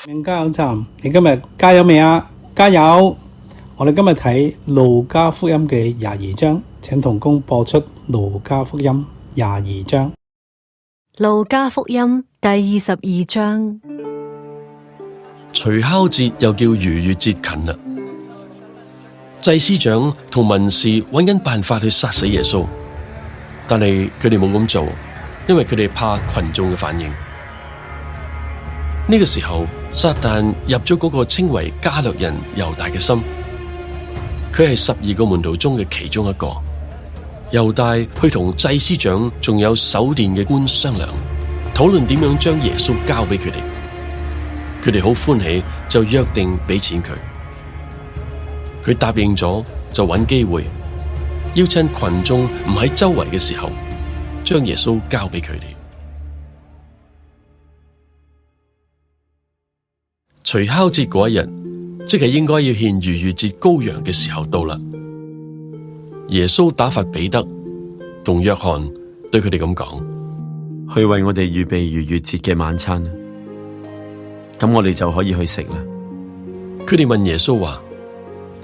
加油站，你今日加油未啊？加油！我哋今日睇路加福音嘅22章，請同工播出路加福音22章。路加福音第22章。除酵節又叫逾越節近啦，祭司長同文士揾緊辦法去殺死耶穌，但係佢哋冇咁做，因為佢哋怕群眾嘅反應。呢個時候，撒旦入咗嗰個稱為加略人猶大嘅心，佢係12個門徒中嘅其中一個。猶大去同祭司長仲有守殿嘅官商量，討論點樣將耶穌交俾佢哋。佢哋好歡喜，就約定俾錢佢。佢答應咗，就揾機會，要趁群眾唔喺周圍嘅時候，將耶穌交俾佢哋。除酵節嗰一日，即係應該要獻逾越節羔羊嘅時候到啦。耶穌打發彼得同約翰對佢哋咁講：去為我哋預備逾越節嘅晚餐，咁我哋就可以去食啦。佢哋問耶穌話：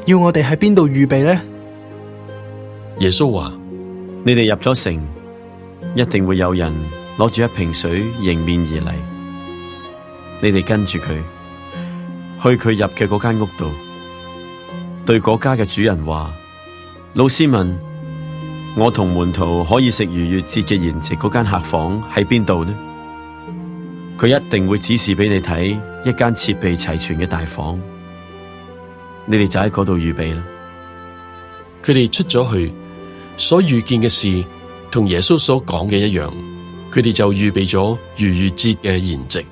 要我哋喺邊度預備呢？耶穌話：你哋入咗城，一定會有人攞住一瓶水迎面而嚟，你哋跟住佢，去佢入嘅嗰間屋度，對嗰家嘅主人話：老師問，我同門徒可以食逾越節嘅筵席嗰間客房喺邊度呢？佢一定會指示俾你睇一間設備齊全嘅大房，你哋就喺嗰度預備啦。佢哋出咗去，所遇見嘅事同耶穌所講嘅一樣，佢哋就預備咗逾越節嘅筵席。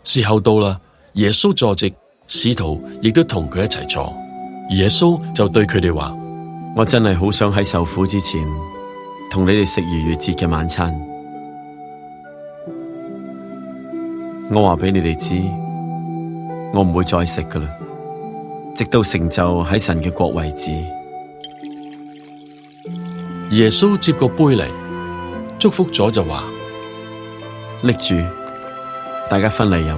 時候到啦，耶穌坐席，使徒亦都同佢一齊坐。耶穌就對佢哋話：我真係好想喺受苦之前同你哋食逾越節嘅晚餐。我話俾你哋知，我唔會再食噶啦，直到成就喺神嘅國為止。耶穌接個杯嚟，祝福咗就話：拎住，大家分嚟飲。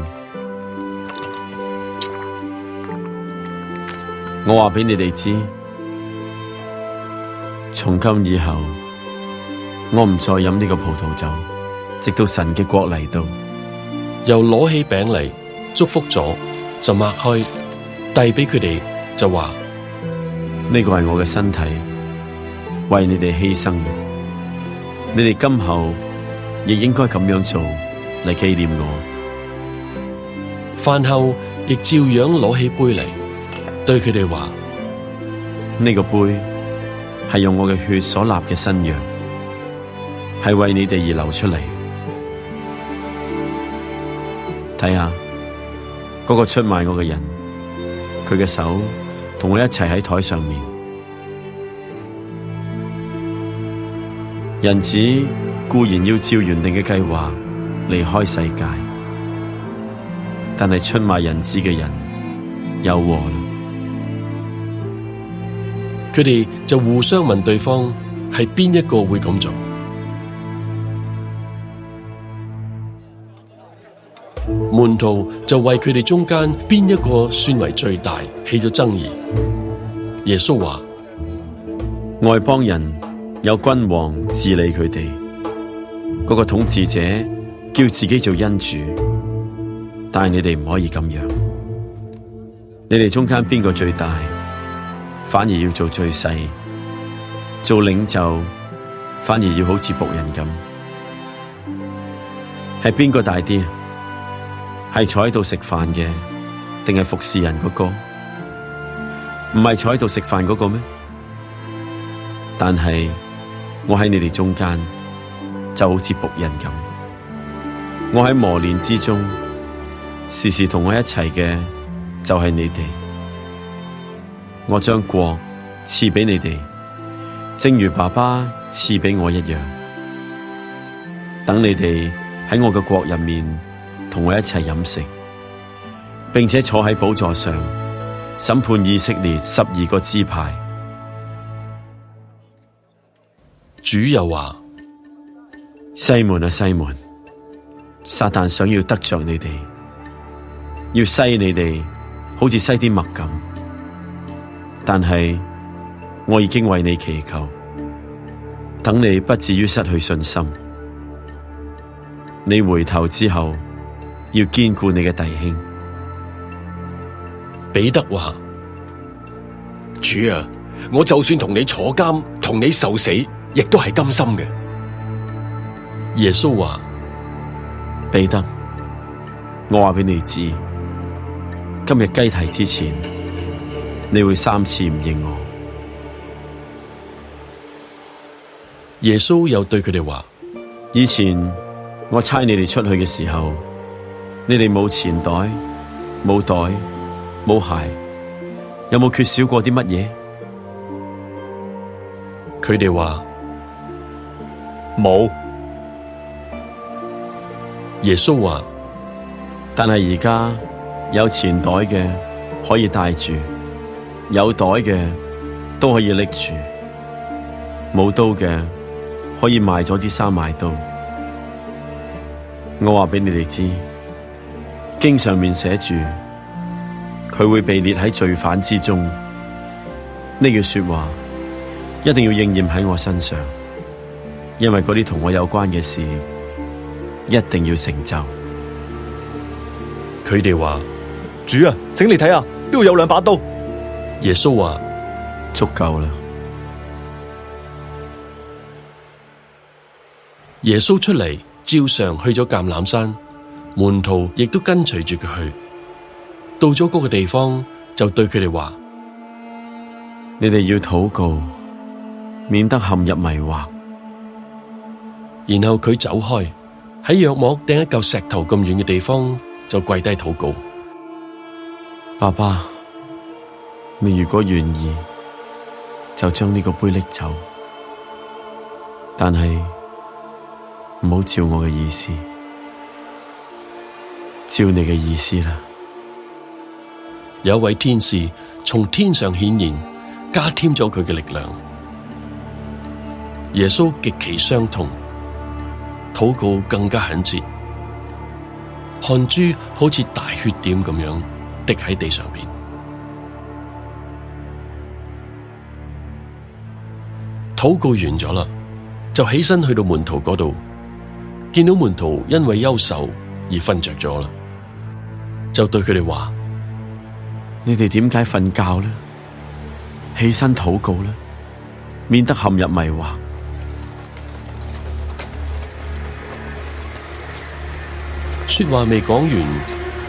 我話俾你哋知，從今以後，我唔再飲呢個葡萄酒，直到神嘅國嚟到。又攞起餅嚟，祝福咗，就擘開，遞俾佢哋，就話：呢個係我嘅身體，為你哋犧牲嘅，你哋今後亦應該咁樣做嚟紀念我。飯後亦照樣攞起杯嚟，對佢哋話：呢個杯係用我嘅血所立嘅新約，係為你哋而流出嚟。睇下嗰個出賣我嘅人，佢嘅手同我一齊喺台上面。人子固然要照原定嘅計劃離開世界，但係出賣人子嘅人有禍啦。佢哋就互相問對方係邊一個會咁做。門徒就為佢哋中間邊一個算為最大起咗爭議。耶穌話：外邦人有君王治理佢哋，嗰個統治者叫自己做恩主，但係你哋唔可以咁樣。你哋中間邊個最大，反而要做最細；做領袖，反而要好似僕人咁。係邊個大啲？係坐喺度食飯嘅，定係服侍人嗰個？唔係坐喺度食飯嗰個咩？但係我喺你哋中間，就好似僕人咁。我喺磨練之中，時時同我一齊嘅就係你哋。我將國賜俾你哋，正如爸爸賜俾我一樣。等你哋喺我嘅國入面，同我一齊飲食，並且坐喺寶座上審判以色列12個支派。主又話：西門啊，西門，撒旦想要得着你哋，要篩你哋，好似篩啲麥咁。但係我已經為你祈求，等你不至於失去信心。你回頭之後，要堅固你嘅弟兄。彼得話：主啊，我就算同你坐監，同你受死，亦都係甘心嘅。耶穌話：彼得，我話俾你知，今日雞啼之前，你會3次唔認我。耶穌又對佢哋話：以前我差你哋出去嘅時候，你哋冇錢袋、冇袋、冇鞋，有冇缺少過啲乜嘢？佢哋話：冇。耶穌話：但係而家有錢袋嘅可以帶住，有袋嘅都可以拎住，冇刀嘅可以賣咗啲衫買刀。我話俾你哋知，經上面寫住，佢會被列喺罪犯之中。呢句說話一定要應驗喺我身上，因為嗰啲同我有關嘅事一定要成就。佢哋話：主啊，請你睇下，呢度有2把刀。耶穌話：足夠啦。耶穌出嚟，照常去咗橄欖山，門徒亦都跟隨住佢去。到咗嗰個地方，就對佢哋話：你哋要禱告，免得陷入迷惑。然後佢走開，喺約莫掟一嚿石頭咁遠嘅地方，就跪低禱告。爸爸，你如果願意，就將呢個杯拎走，但係唔好照我嘅意思，照你嘅意思啦。有一位天使從天上顯現，加添咗佢嘅力量。耶穌極其傷痛，禱告更加懇切，汗珠好似大血點咁樣滴喺地上邊。禱告完咗啦，就起身去到門徒嗰度，見到門徒因為憂愁而瞓着咗啦，就對佢哋話：你哋點解瞓覺呢？起身禱告啦，免得陷入迷惑。說話未講完，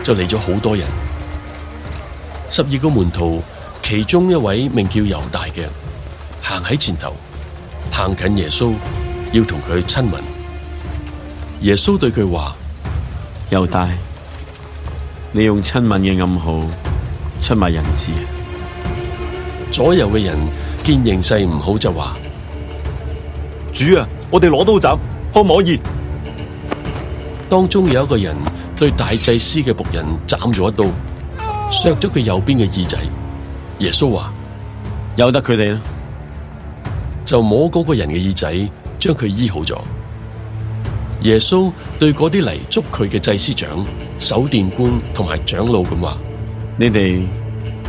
就嚟咗好多人。12個門徒，其中一位名叫猶大嘅，行喺前頭，行近耶穌，要同佢親吻。耶穌對佢話：猶大，你用親吻嘅暗號出賣人子。左右嘅人見形勢唔好，就話：主啊，我哋攞刀斬，可唔可以？當中有一個人對大祭司嘅僕人斬咗一刀，削咗佢右邊嘅耳仔。耶穌話：由得佢哋啦。就摸嗰個人嘅耳仔，將佢醫好咗。耶穌對嗰啲嚟捉佢嘅祭司長、守殿官同埋長老咁話：你哋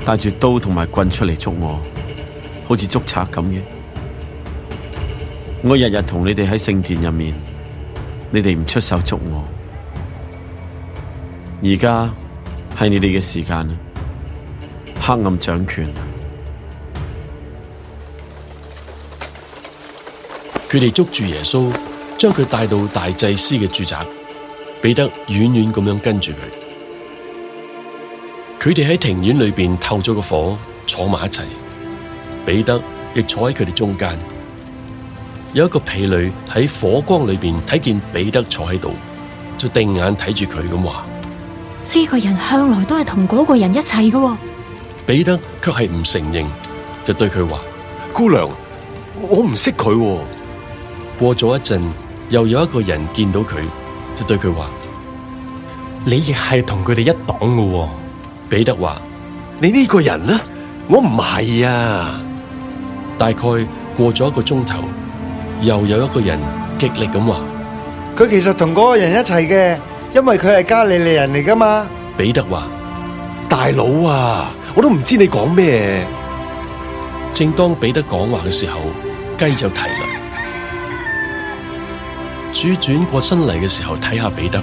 帶住刀同埋棍出嚟捉我，好似捉賊咁嘅。我日日同你哋喺聖殿入面，你哋唔出手捉我。而家係你哋嘅時間啦，黑暗掌權。佢哋捉住耶穌，將佢帶到大祭司嘅住宅。彼得遠遠咁樣跟住佢。佢哋喺庭院裏邊透咗個火，坐埋一齊。彼得亦坐喺佢哋中間。有一個婢女喺火光裏邊睇見彼得坐喺度，就定眼睇住佢咁話：呢個人向來都係同嗰個人一齊嘅。彼得卻係唔承認，就對佢話：姑娘，我唔識佢喎。過咗一陣，又有一個人見到佢，就對佢話：你亦係同佢哋一黨嘅喎。彼得話：你呢個人呢？我唔係啊。大概過咗1個鐘頭，又有一個人極力咁話：佢其實同嗰個人一齊嘅，因為佢係加利利人嚟噶嘛。彼得話：大佬啊，我都唔知你講咩。正當彼得講話嘅時候，雞就啼啦。主轉過身嚟嘅時候睇下彼得，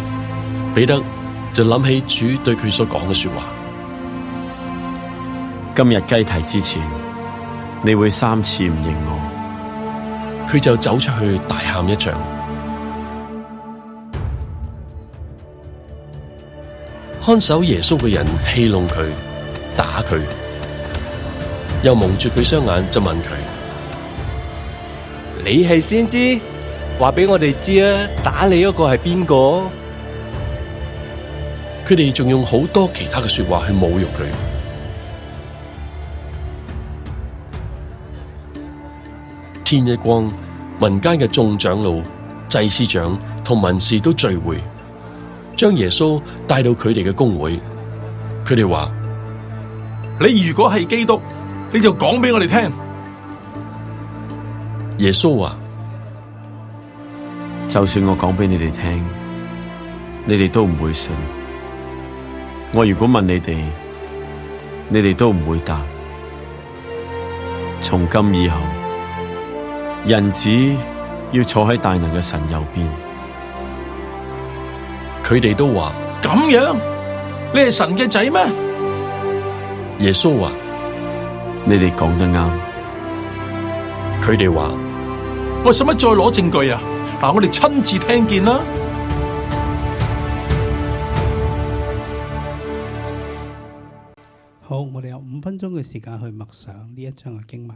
彼得就諗起主對佢所講嘅說話。今日雞啼之前，你會3次唔認我。佢就走出去大喊一場。看守耶穌嘅人戲弄佢，打佢，又蒙住佢雙眼就問佢：你係先知？話俾我哋知啊！打你嗰個係邊個？佢哋仲用好多其他嘅說話去侮辱佢。天一光，民間嘅眾長老、祭司長同文士都聚會，將耶穌帶到佢哋嘅公會。佢哋話：你如果係基督，你就講俾我哋聽。耶穌話：就算我講俾你哋聽，你哋都唔會信。我如果問你哋，你哋都唔會答。從今以後，人子要坐喺大能嘅神右邊。佢哋都話：咁樣，你係神嘅仔咩？耶穌話：你哋講得啱。佢哋話：我使乜再攞證據啊？嗱，我哋親自聽見啦。好，我哋有5分鐘嘅時間去默想呢一章嘅經文。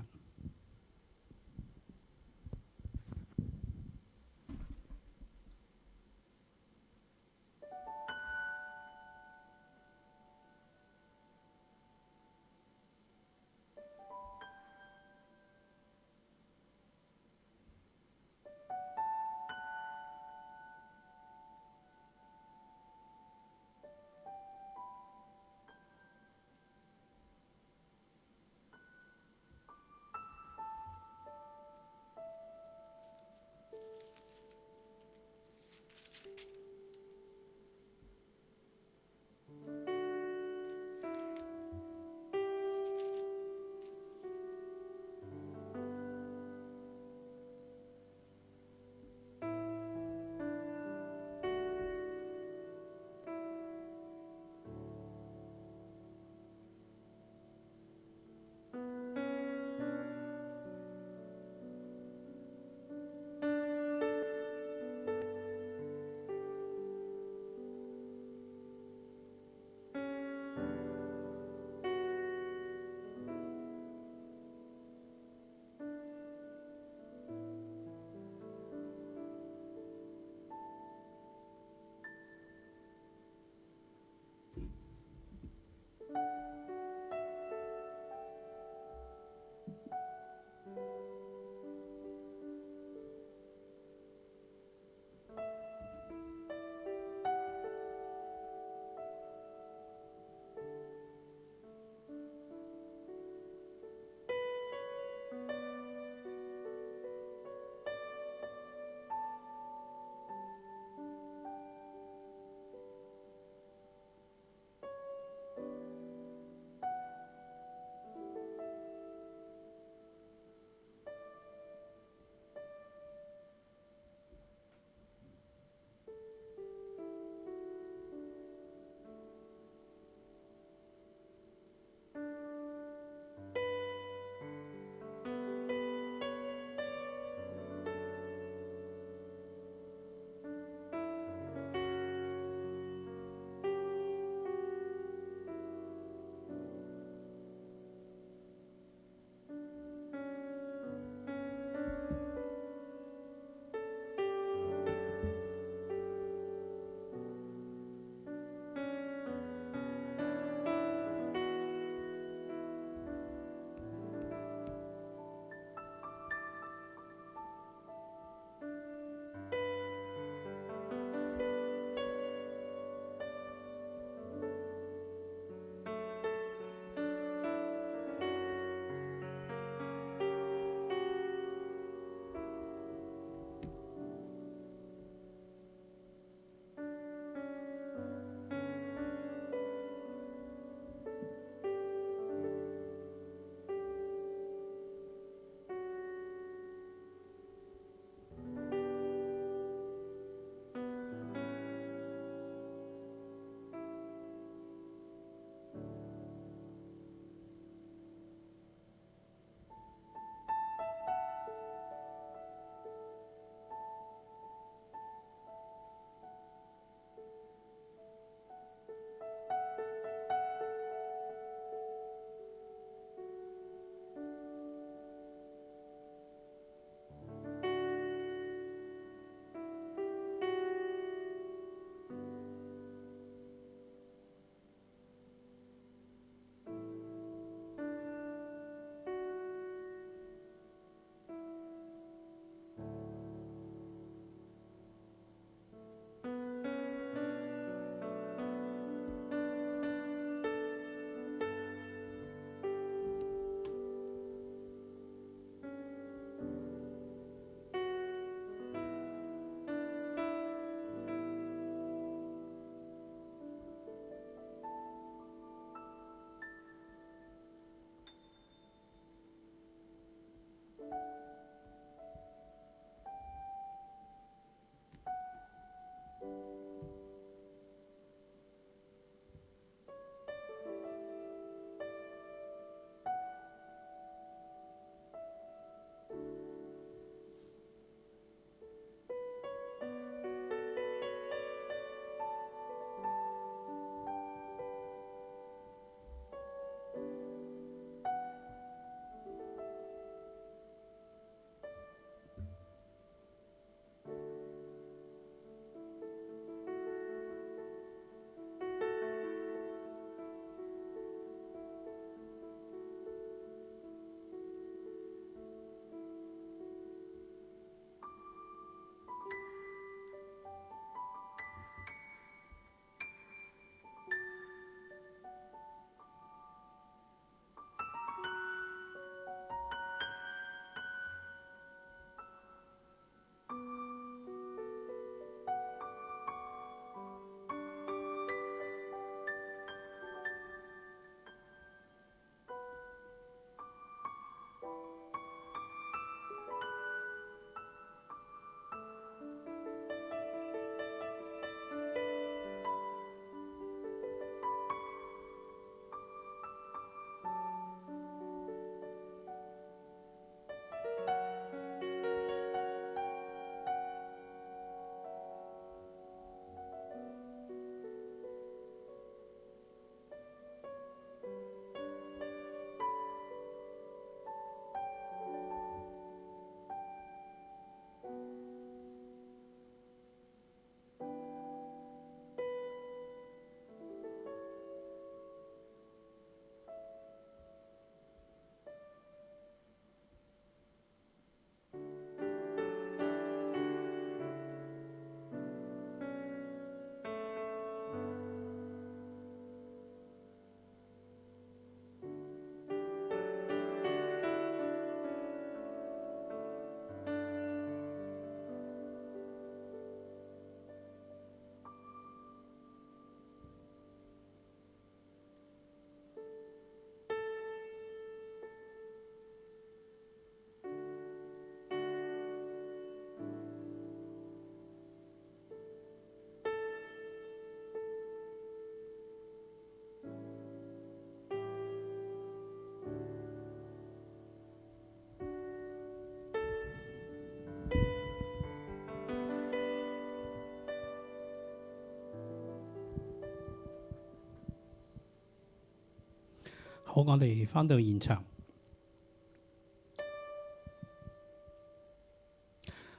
好，我哋翻到現場，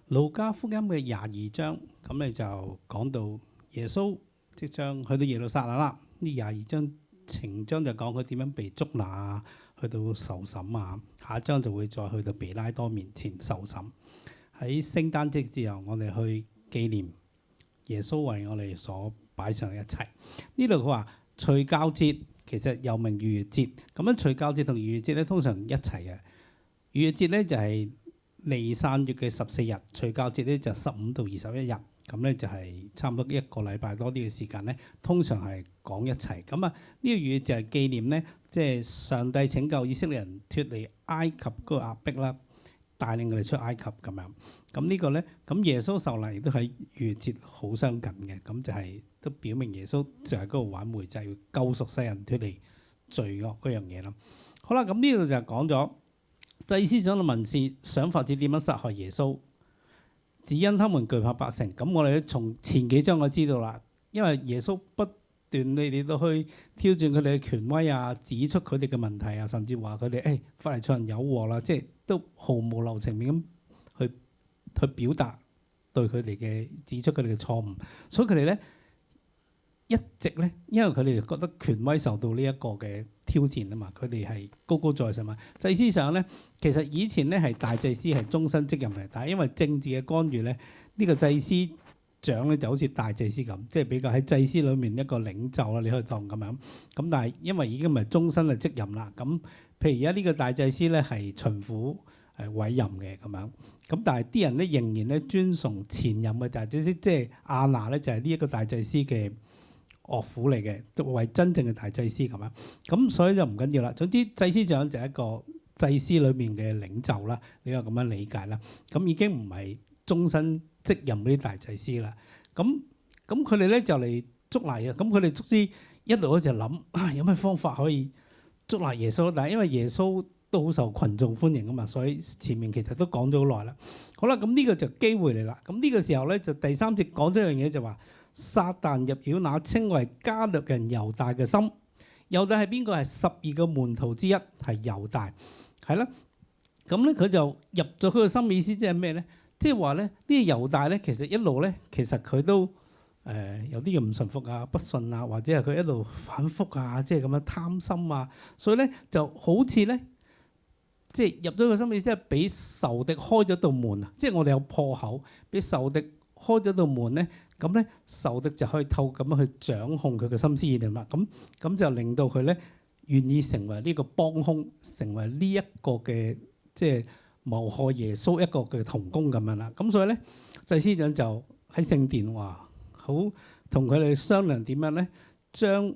路加福音嘅22章，咁你就講到耶穌即將去到耶路撒冷啦。呢22章前章就講佢點樣被捉拿啊，去到受審啊。下一章就會再去到彼拉多面前受審。喺聖誕節之後，我哋去紀念耶穌為我哋所擺上嘅一切。呢度佢話除酵節其實又名逾越節，咁樣除酵節同逾越節咧通常一齊嘅。逾越節咧就係尼散月嘅14日，除酵節咧就15到21日，咁咧就係差唔多一個禮拜多啲嘅時間咧，通常係講一齊。咁啊呢個逾越就係紀念咧，即係上帝拯救以色列人脫離埃及嗰個壓迫啦，帶領佢哋出埃及咁樣。咁呢個咧，咁耶穌受難亦都係逾越節好相近嘅，咁就係都表明耶穌就係嗰個挽回，就係要救贖世人脫離罪惡嗰樣嘢啦。好啦，咁呢度就係講咗祭司長同文士想法子點樣殺害耶穌，只因他們懼怕百姓。咁我哋從前幾章我知道啦，因為耶穌不斷你哋都去挑戰佢哋嘅權威啊，指出佢哋嘅問題啊，甚至話佢哋法利賽人有禍啦，即係都毫無留情面咁去表達對佢哋嘅指出佢哋嘅錯誤，所以佢哋咧一直咧，因為佢哋覺得權威受到呢一個嘅挑戰啊嘛，佢哋係高高在上嘛。祭司長咧，其實以前咧係大祭司係終身職任嚟，但係因為政治嘅干預咧，呢個祭司長咧就好似大祭司咁，即係比較喺祭司裏面一個領袖啦，你可以當咁樣。咁但係因為已經唔係終身嘅職任啦，咁譬如而家呢個大祭司咧係巡撫委任嘅咁樣，咁但係啲人咧仍然咧尊崇前任嘅大祭司，即係亞拿咧就係呢一個大祭司嘅岳父嚟嘅，作為真正嘅大祭司咁樣。咁所以就唔緊要啦。總之祭司長就係一個祭司裏面嘅領袖啦，你話咁樣理解啦。咁已經唔係終身職任嗰啲大祭司啦。咁佢哋咧就嚟捉拿嘅，咁佢哋卒之一路咧就諗有咩方法可以捉拿耶穌，但係因為耶穌都好受群眾歡迎啊嘛，所以前面其實都講咗好耐啦。好啦，咁呢個就機會嚟啦。咁呢個時候咧就第三節講咗一樣嘢，就話撒旦入曉那稱為加略人猶大嘅心。猶大係邊個？係12個門徒之一，係猶大，係啦。咁咧佢就入咗佢個心，意思即係咩咧？即係話咧呢個猶大咧，其實一路咧其實佢都有啲嘢唔順服啊、不信啊，或者係佢一路反覆啊，即係咁樣貪心啊，所以咧就好似咧。即係入咗個心意，即係俾仇敵開咗道門啊！即係我哋有破口，俾仇敵開咗道門咧，咁咧仇敵就可以透咁樣去掌控佢嘅心思意念啦。咁就令到佢咧願意成為呢個幫兇，成為呢一個嘅即係謀害耶穌一個嘅同工咁樣啦。咁所以咧祭司長就喺聖殿話好同佢哋商量點樣咧，將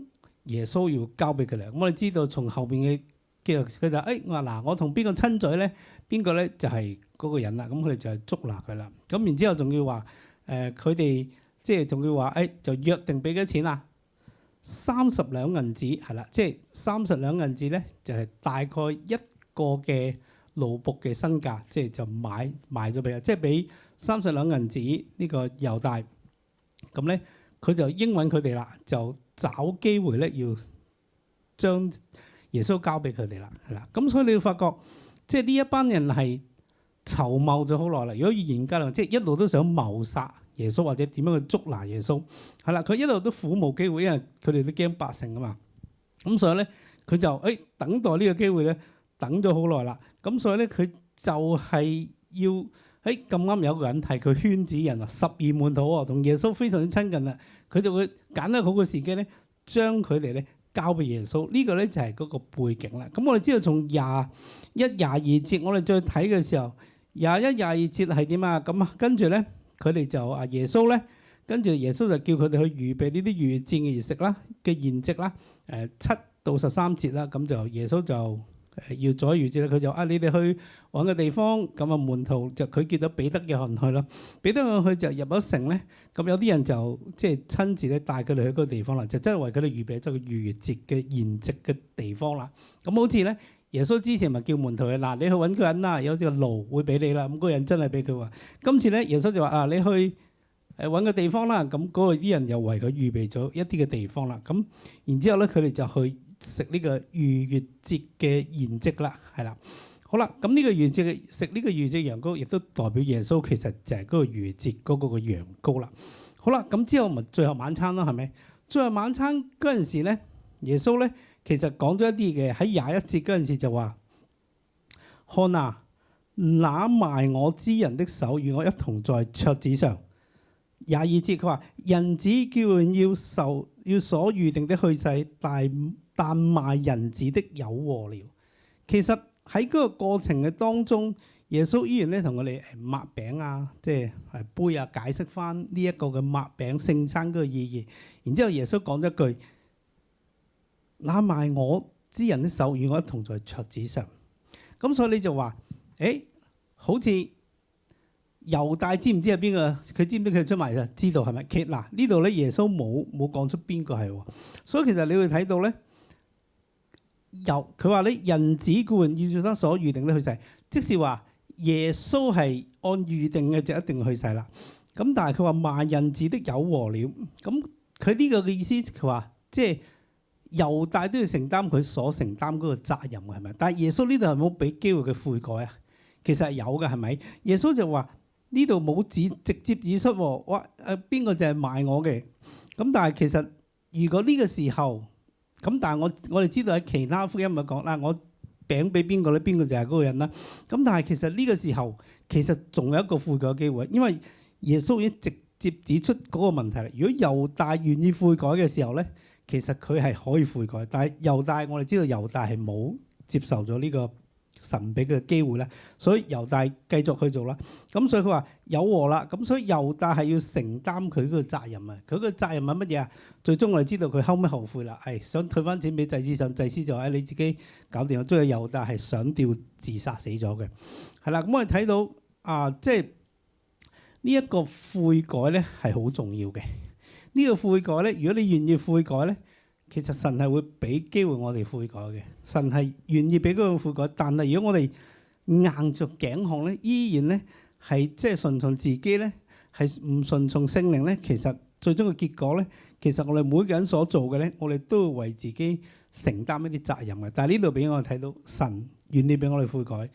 耶穌要交俾佢哋。咁我哋知道從後邊嘅。佢就我話嗱，我同邊個親嘴咧？邊個咧就係嗰個人啦。咁佢哋就係捉拿佢啦。咁然之後仲要話佢哋即係仲要話就約定俾幾多錢啊？30兩銀子係啦，即係30兩銀子咧就係大概一個嘅奴僕嘅身價，即係就賣咗俾佢，即係俾30兩銀子呢個猶大。咁咧佢就應允佢哋啦，就找機會咧要將耶穌交俾佢哋啦，係啦，咁所以你要發覺，即係呢一班人係籌謀咗好耐啦。如果預言家嚟，即係一路都想謀殺耶穌或者點樣去捉拿耶穌，係啦，佢一路都苦無機會，因為佢哋都驚百姓啊嘛。咁所以咧，佢就等待呢個機會咧，等咗好耐啦。咁所以咧，佢就係要咁啱有個人係佢圈子人啊，12門徒喎，同耶穌非常之親近啦。佢就會揀得好嘅時機咧，將佢哋咧。交俾耶穌，呢個咧就係嗰個背景啦。咁我哋知道從21、22節，我哋再睇嘅時候，21、22節係點啊？咁跟住咧，佢哋就耶穌咧，跟住耶穌就叫佢哋去預備呢啲逾越節嘅儀式啦、嘅筵席啦。7到13節啦，咁就耶穌就要做逾越節啦。佢就你哋去揾個地方，咁門徒就佢叫咗彼得約翰去啦。彼得約翰去就入咗城咧，咁有啲人就即係親自咧帶佢哋去嗰個地方啦，就真係為佢哋預備咗個逾越節嘅筵席嘅地方啦。咁好似咧，耶穌之前咪叫門徒去嗱，你去揾個人啦，有個爐會俾你啦。咁嗰個人真係俾佢喎。今次咧，耶穌就話你去揾個地方啦。咁嗰個啲人又為佢預備咗一啲嘅地方啦。咁然之後咧，佢哋就去。食呢個逾越節嘅筵席啦，係啦。好啦，咁呢個逾越節嘅食呢個逾越節羊羔，亦都代表耶穌其實就係嗰個逾越節嗰個羊羔啦。好啦，咁之後咪最後晚餐咯，係咪？最後晚餐嗰陣時咧，耶穌咧其實講咗一啲嘅，喺21節嗰陣時就話：看啊，那賣我之人的手與我一同在桌子上。22節佢話：人子叫人要所預定的去世，但賣人子的有禍了。其實喺嗰個過程嘅當中，耶穌依然咧同我哋擘餅啊，即係杯啊，解釋翻呢一個嘅擘餅聖餐嗰個意義。然之後耶穌講咗一句：那賣我之人的手與我一同在桌子上。咁所以你就話：好似猶大知唔知係邊個？佢知唔知佢出賣啊？知道係咪？嗱呢度咧耶穌冇講出邊個係喎。所以其實你會睇到咧。佢話咧，人子固然要做得所預定的去世，即是話耶穌係按預定嘅就一定去世啦。咁但係佢話賣人子的有禍了。咁佢呢個嘅意思，佢話即係猶大都要承擔佢所承擔嗰個責任嘅，係咪？但係耶穌呢度係冇俾機會佢悔改啊。其實係有嘅，係咪？耶穌就話呢度冇直接指出哇邊個就係賣我嘅。咁但係其實如果呢個時候，咁但係我哋知道喺其他福音咪講啦，我餅俾邊個咧，邊個就係嗰個人啦。咁但係其實呢個時候其實仲有一個悔改嘅機會，因為耶穌已經直接指出嗰個問題啦。如果猶大願意悔改嘅時候咧，其實佢係可以悔改，但係猶大我哋知道猶大係冇接受咗呢個神俾佢嘅機會咧，所以猶大繼續去做啦。咁所以佢話有禍啦。咁所以猶大係要承擔佢嗰個責任啊。佢個責任係乜嘢啊？最終我哋知道佢後尾後悔啦，想退翻錢俾祭司上，祭司就話你自己搞掂啦。最後猶大係上吊自殺死咗嘅，係啦。咁我哋睇到即係呢一個悔改咧係好重要嘅。呢個悔改咧，如果你願意悔改咧，其實神係會俾機會我哋悔改嘅。神係願意俾嗰個悔改，但係如果我哋硬着頸項咧，依然咧係即係順從自己咧，係唔順從聖靈咧，其實最終嘅結果咧，其實我哋每個人所做嘅咧，我哋都會為自己承擔一啲責任嘅。但係呢度俾我哋睇到神願意俾我哋悔改，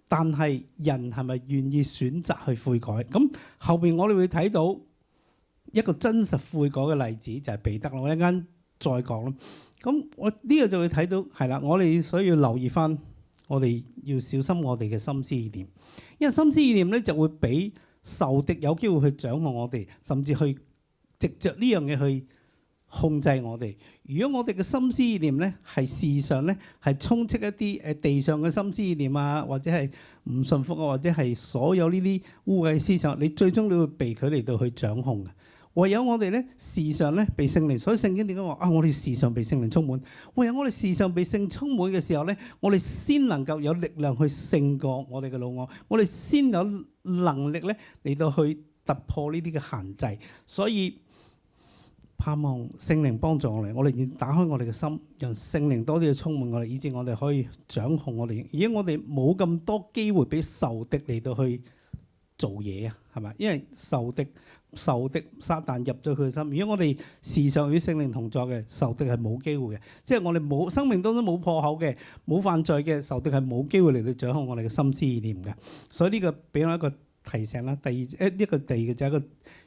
但係人係咪願意選擇去悔改？咁後邊我哋會睇到一個真實悔改嘅例子，就係彼得啦。我一陣間再講啦。咁我呢個就會睇到係啦，我哋所以要留意翻，我哋要小心我哋嘅心思意念，因為心思意念咧就會俾仇敵有機會去掌控我哋，甚至去藉着呢樣嘢去控制我哋。如果我哋嘅心思意念咧係事上咧係充斥一啲地上嘅心思意念啊，或者係唔順服啊，或者係所有呢啲污穢思想，你最終你會被佢嚟到去掌控嘅。唯有我哋咧時常咧被聖靈，所以聖經點解話我哋時常被聖靈充滿？唯有我哋時常被聖充滿嘅時候咧，我哋先能夠有力量去勝過我哋嘅老我，我哋先有能力咧嚟到去突破呢啲嘅限制。所以盼望聖靈幫助我哋，我哋要打開我哋嘅心，讓聖靈多啲去充滿我哋，以致我哋可以掌控我哋。而家我哋冇咁多機會俾仇敵嚟到去做嘢啊，係咪？因為仇敵撒旦入咗佢嘅心。如果我哋時常與聖靈同在嘅，仇敵係冇機會嘅。即係我哋冇生命當中冇破口嘅，冇犯罪嘅，仇敵係冇機會嚟到掌控我哋嘅心思意念嘅。所以呢個俾我一個提醒啦。第二個就係一個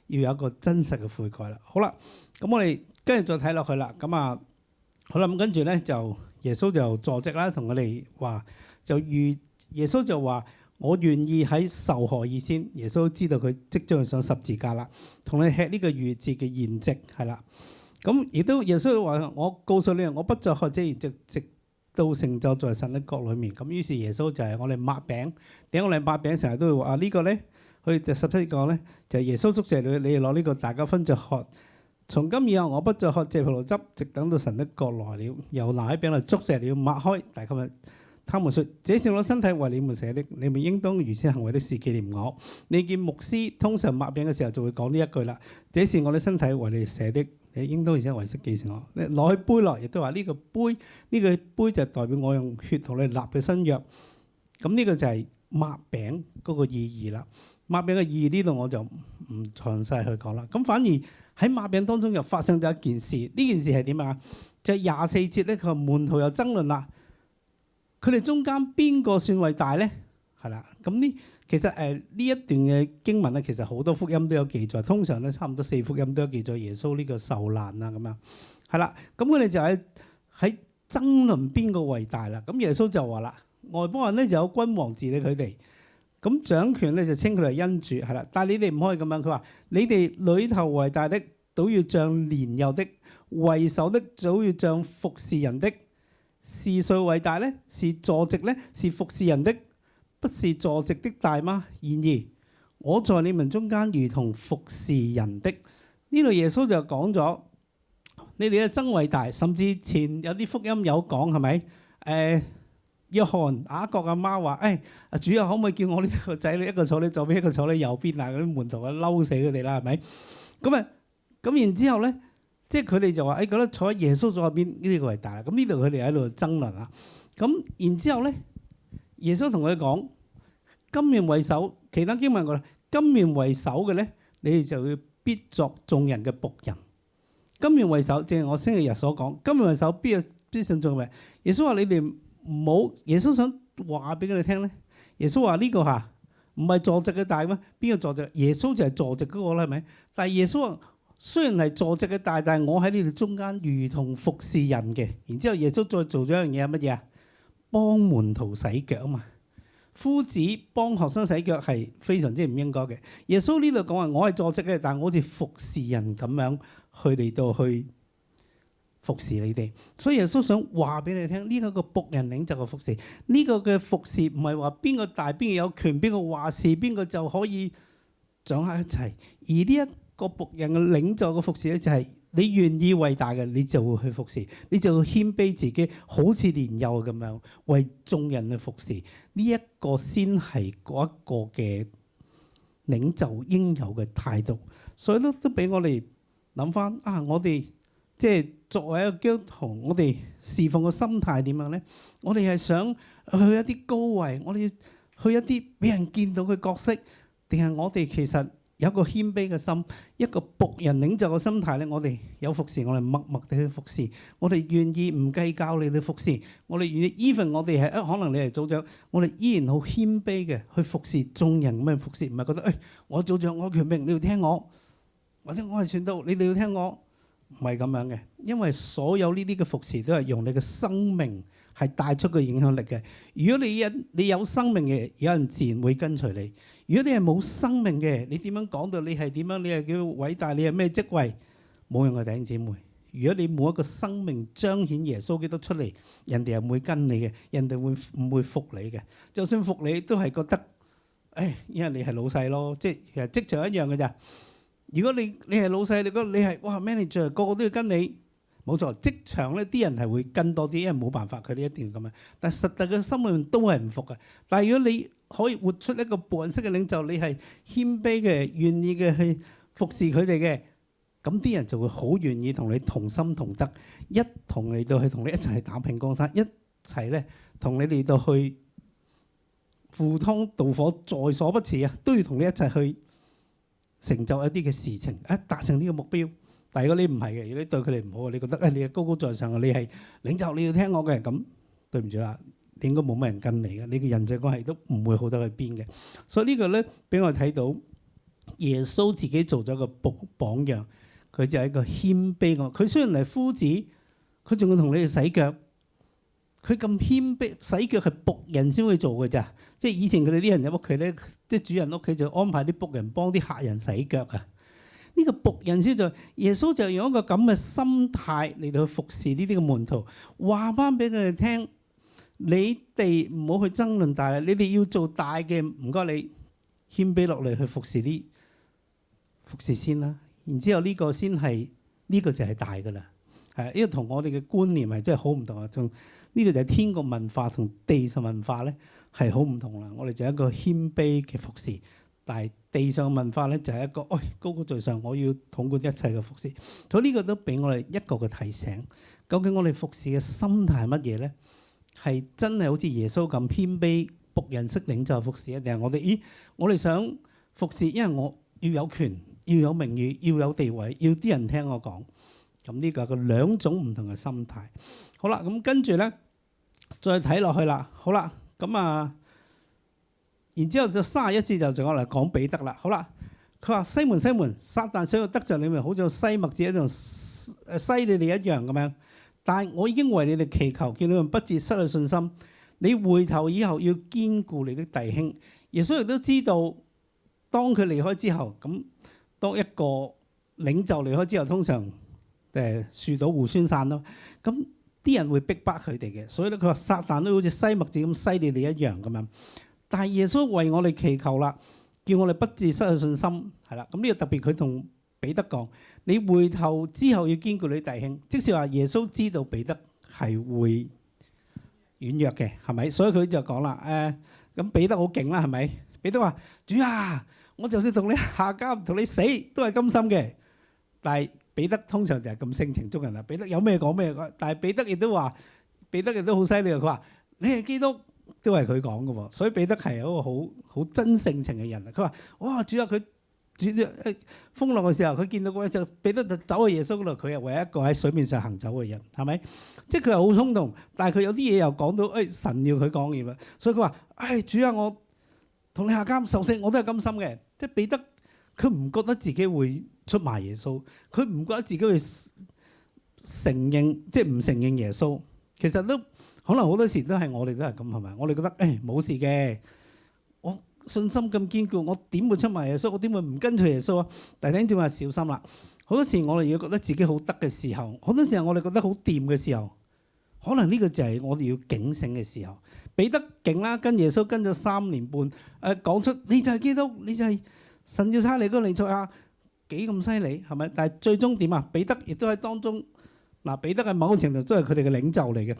要有一個真實嘅悔改啦。好啦，咁我哋跟住再睇落去啦。咁好啦，咁跟住咧就耶穌就坐席啦，同我哋話耶穌就話。我願意喺受害以先，耶穌知道佢即將上十字架啦，同你吃呢個逾越節嘅筵席係啦。咁亦都耶穌話：我告訴你，我不再喝這筵席，直到成就在神的國裏面。咁於是耶穌就係我哋擘餅，點解我哋擘餅成日都會話呢個咧？佢第17節講咧，就係耶穌祝謝你哋攞呢個大家分着喝。從今以後，我不再喝這葡萄汁，直等到神的國來了。又拿起餅嚟祝謝了，擘開，大家咪。他們說：這是我身體為你們捨的，你們應當如此行為的事紀念我。你見牧師通常擘餅嘅時候就會講呢一句啦：這是我的身體為你哋捨的，你應當如此為式紀念我。攞起杯來，亦都話呢個杯就代表我用血同你立嘅新約。咁呢個就係擘餅嗰個意義啦。擘餅嘅意義呢度我就唔詳細去講啦。咁反而喺擘餅當中又發生咗一件事，呢件事係點啊？就係24節咧，佢話門徒又爭論啦。佢哋中間邊個算為大咧？係啦，咁呢其實呢一段嘅經文咧，其實好多福音都有記載。通常咧差唔多4福音都有記載耶穌呢個受難啊咁樣。係啦，咁佢哋就喺爭論邊個為大啦。咁耶穌就話啦，外邦人咧就有君王治理佢哋，咁掌權咧就稱佢哋恩主係啦。但係你哋唔可以咁樣，佢話你哋裏頭為大的，都要像年幼的；為首的，早要像服侍人的。是誰為大呢？是坐席呢？是服侍人的，不是坐席的大嗎？然而我在你們中間如同服侍人的。呢度耶穌就講咗，你哋嘅爭為大，甚至前有啲福音有講係咪？約翰雅各阿媽話：主啊，可唔可以叫我呢個仔女一個坐你左邊，一個坐你右邊啊？嗰啲門徒啊嬲死佢哋啦，係咪？咁然之後咧。即係佢哋就話：覺得坐喺耶穌左邊呢個為大啦。咁呢度佢哋喺度爭論啊。咁然之後咧，耶穌同佢講：甘願為首，其他經文講啦，甘願為首嘅咧，你哋就要必作眾人嘅僕人。甘願為首，正係我星期日所講，甘願為首必信眾人。耶穌話：你哋唔好。耶穌想話俾佢哋聽咧。耶穌話呢個唔係坐席嘅大咩？邊個坐席？耶穌就係坐席嗰個啦，係咪？但係耶穌話。雖然係坐席嘅大，但係我喺你哋中間如同服侍人嘅。然之後耶穌再做咗一樣嘢係乜嘢啊？幫門徒洗腳啊嘛。夫子幫學生洗腳係非常之唔應該嘅。耶穌呢度講話我係坐席嘅，但係我好似服侍人咁樣去嚟到去服侍你哋。所以耶穌想話俾你聽，呢個僕人領袖嘅服侍，呢個嘅服侍唔係話邊個大邊個有權，邊個話事邊個就可以掌握一切，而呢個僕人嘅領袖嘅服侍咧，就係你願意為大嘅，你就會去服侍，你就會謙卑自己，好似年幼咁樣為眾人去服侍。呢一個先係嗰一個嘅領袖應有嘅態度。所以都俾我哋諗翻我哋即係作為一個基督徒，我哋侍奉嘅心態點樣咧？我哋係想去一啲高位，我哋去一啲俾人見到嘅角色，定係我哋其實有一個謙卑嘅心，一個僕人領袖嘅心態咧，我哋有服侍，我哋默默地去服侍，我哋願意唔計較你哋服侍，我哋願意 even 我哋係可能你係組長，我哋依然好謙卑嘅去服侍眾人咁樣服侍，唔係覺得我組長我權柄你要聽我，或者我係傳道你哋要聽我，唔係咁樣嘅，因為所有呢啲嘅服侍都係用你嘅生命係帶出個影響力嘅。如果你有生命嘅，有人自然會跟隨你。如果你係冇生命嘅，你點樣講到你係點樣？你係叫偉大，你係咩職位？冇用嘅，弟兄姊妹。如果你冇一個生命彰顯耶穌基督出嚟，人哋又唔會跟你嘅，人哋會唔會服你嘅？就算服你，都係覺得，因為你係老細咯。即係其實職場一樣嘅咋。如果你係老細，你覺得你係manager，個個都要跟你，冇錯。職場咧啲人係會跟多啲，因為冇辦法，佢哋一定要咁樣。但係實際嘅心裏面都係唔服嘅。但係如果你可以活出一個僕人式嘅領袖，你係謙卑嘅、願意嘅去服侍佢哋嘅，咁啲人就會好願意同你同心同德，一同嚟到去同你一齊打拼江山，一齊咧同你嚟到去赴湯蹈火，在所不辭啊！都要同你一齊去成就一啲嘅事情，達成呢個目標。但係如果你唔係嘅，如果你對佢哋唔好，你覺得你係高高在上嘅，你係領袖，你要聽我嘅，咁對唔住啦。應該冇乜人跟你嘅，你嘅人際關係都唔會好得去邊嘅。所以呢個咧，俾我睇到耶穌自己做咗個榜樣，佢就係一個謙卑嘅。佢雖然係夫子，佢仲要同你哋洗腳。佢咁謙卑，洗腳係僕人先會做嘅咋。即係以前佢哋啲人入屋企咧，即係主人屋企就安排啲僕人幫啲客人洗腳啊。呢個僕人先做，耶穌就用一個咁嘅心態嚟到去服侍呢啲嘅門徒，話翻俾佢哋聽。你哋唔好去爭論大啦，你哋要做大嘅，唔該你謙卑落嚟去服侍先啦。然之後呢個先係呢個就係大噶啦，係呢個同我哋嘅觀念係真係好唔同啊。同呢個就係天國文化同地上文化咧係好唔同啦。我哋就係一個謙卑嘅服侍，但係地上文化咧就係一個高高在上，我要統管一切嘅服侍。所以呢個都俾我哋一個嘅提醒，究竟我哋服侍嘅心態係乜嘢咧？係真係好似耶穌咁謙卑僕人式領袖服侍啊？定係我哋想服侍，因為我要有權，要有名譽，要有地位，要啲人聽我講。咁呢個係個兩種唔同嘅心態。好啦，咁跟住咧，再睇落去啦。好啦，咁然之後就31節就仲我嚟講彼得啦。好啦，佢話西門西門，撒但想要得着你們，好似篩麥子一樣篩你哋一樣咁樣。但係我已經為你哋祈求，叫你們不致失去信心。你回頭以後要堅固你的弟兄。耶穌亦都知道，當佢離開之後，咁當一個領袖離開之後，通常樹倒猢猻散咯。咁啲人會逼迫佢哋嘅，所以咧佢話撒但都好似篩麥子咁篩你哋一樣咁樣。但係耶穌為我哋祈求啦，叫我哋不致失去信心，係啦。咁呢個特別佢同彼得講，你回頭之後要堅固你弟兄，即是話耶穌知道彼得係會軟弱嘅，係咪？所以佢就講啦，咁彼得好勁啦，係咪？彼得話：主啊，我就算同你下監，同你死都係甘心嘅。但係彼得通常就係咁性情中人啦。彼得有咩講咩講，但係彼得亦都話，彼得亦都好犀利。佢話：你係基督，都係佢講嘅喎。所以彼得係一個好真性情嘅人。佢話：哇，主啊，佢風浪嘅時候，佢見到嗰隻彼得就走去耶穌嗰度，佢係唯一一個喺水面上行走嘅人，係咪？即係佢係好衝動，但係佢有啲嘢又講到，神要佢講嘢，所以佢話：主啊，我同你下監受死，我都係甘心嘅。即係彼得，佢唔覺得自己會出賣耶穌，佢唔覺得自己會承認，即係唔承認耶穌。其實都可能好多時都係我哋都係咁，係咪？我哋覺得冇事嘅，我信心咁堅固，我點會出賣耶穌？我點會唔跟隨耶穌啊？但係弟兄姊妹小心啦！好多時我哋要覺得自己好得嘅時候，好多時候我哋覺得好掂嘅時候，可能呢個就係我哋要警醒嘅時候。彼得勁啦，跟耶穌跟咗3年半，講出你就係基督，你就係神要差你嗰個彌賽亞，幾咁犀利係咪？但係最終點啊？彼得亦都喺當中嗱，彼得喺某個程度都係佢哋嘅領袖嚟嘅。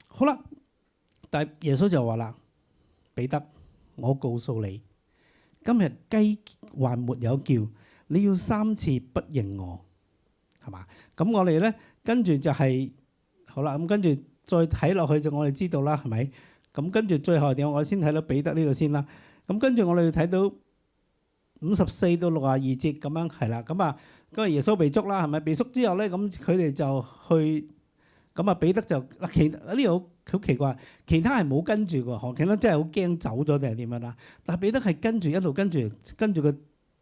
好啦，但係耶穌就話啦：彼得，我告訴你，今日雞還沒有叫，你要3次不認我，係嘛？咁我哋咧跟住就係好啦，咁跟住再睇落去就我哋知道啦，係咪？咁跟住最後點？我先睇到彼得呢個先啦。咁跟住我哋睇到54到62節咁樣係啦。咁嗰日耶穌被捉啦，係咪？被捉之後咧，咁佢哋就去咁彼得就呢度好奇怪，其他係冇跟住嘅，何其啦，真係好驚走咗定係點樣啦？但係彼得係跟住一路跟住佢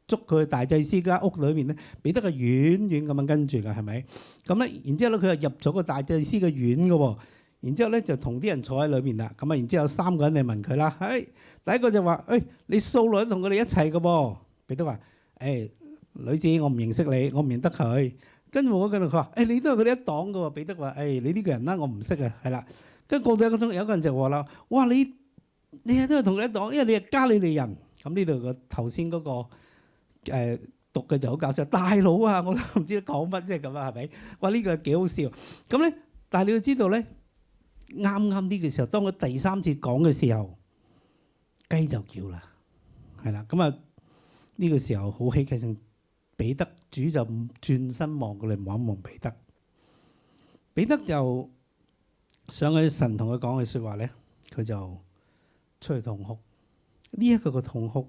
捉佢去大祭司間屋裏面咧，彼得係遠遠咁樣跟住嘅，係咪？咁咧，然之後咧佢就入咗個大祭司嘅院嘅喎。然之後咧就同啲人坐喺裏邊啦，咁然之後有3個人嚟問佢啦，第一個就話：你掃羅同佢哋一齊嘅噃。彼得話：女子，我唔認識你，我唔認得佢。跟住我跟住佢話：你都係佢哋一黨嘅喎。彼得話：你呢個人啦，我唔識啊，係啦。跟住過咗1個鐘，有一個人就話啦：哇，你係都係同佢一黨，因為你係加利利人。咁呢度個頭先嗰個讀嘅就好搞笑，大佬啊，我都唔知講乜，即係咁啊，係咪？哇，呢個幾好笑。咁咧，但係你要知道咧。啱呢個時候，當佢第3次講嘅時候，雞就叫啦，係啦。咁呢個時候好戲劇性，彼得主就轉身望過嚟望一望彼得，彼得就上去神同佢講嘅説話咧，佢就出去痛哭。呢一個嘅痛哭，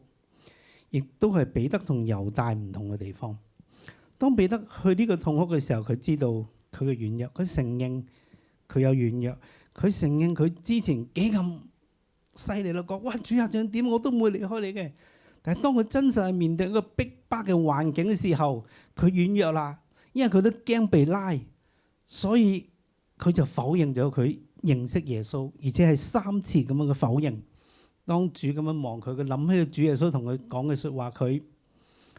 亦都係彼得同猶大唔同嘅地方。當彼得去呢個痛哭嘅時候，佢知道佢嘅軟弱，佢承認佢有軟弱。佢承認佢之前幾咁犀利咯，講哇主啊，想點我都唔會離開你嘅。但係當佢真實係面對一個逼迫嘅環境嘅時候，佢軟弱啦，因為佢都驚被拉，所以佢就否認咗佢認識耶穌，而且係3次咁樣嘅否認。當主咁樣望佢，佢諗起主耶穌同佢講嘅説話，佢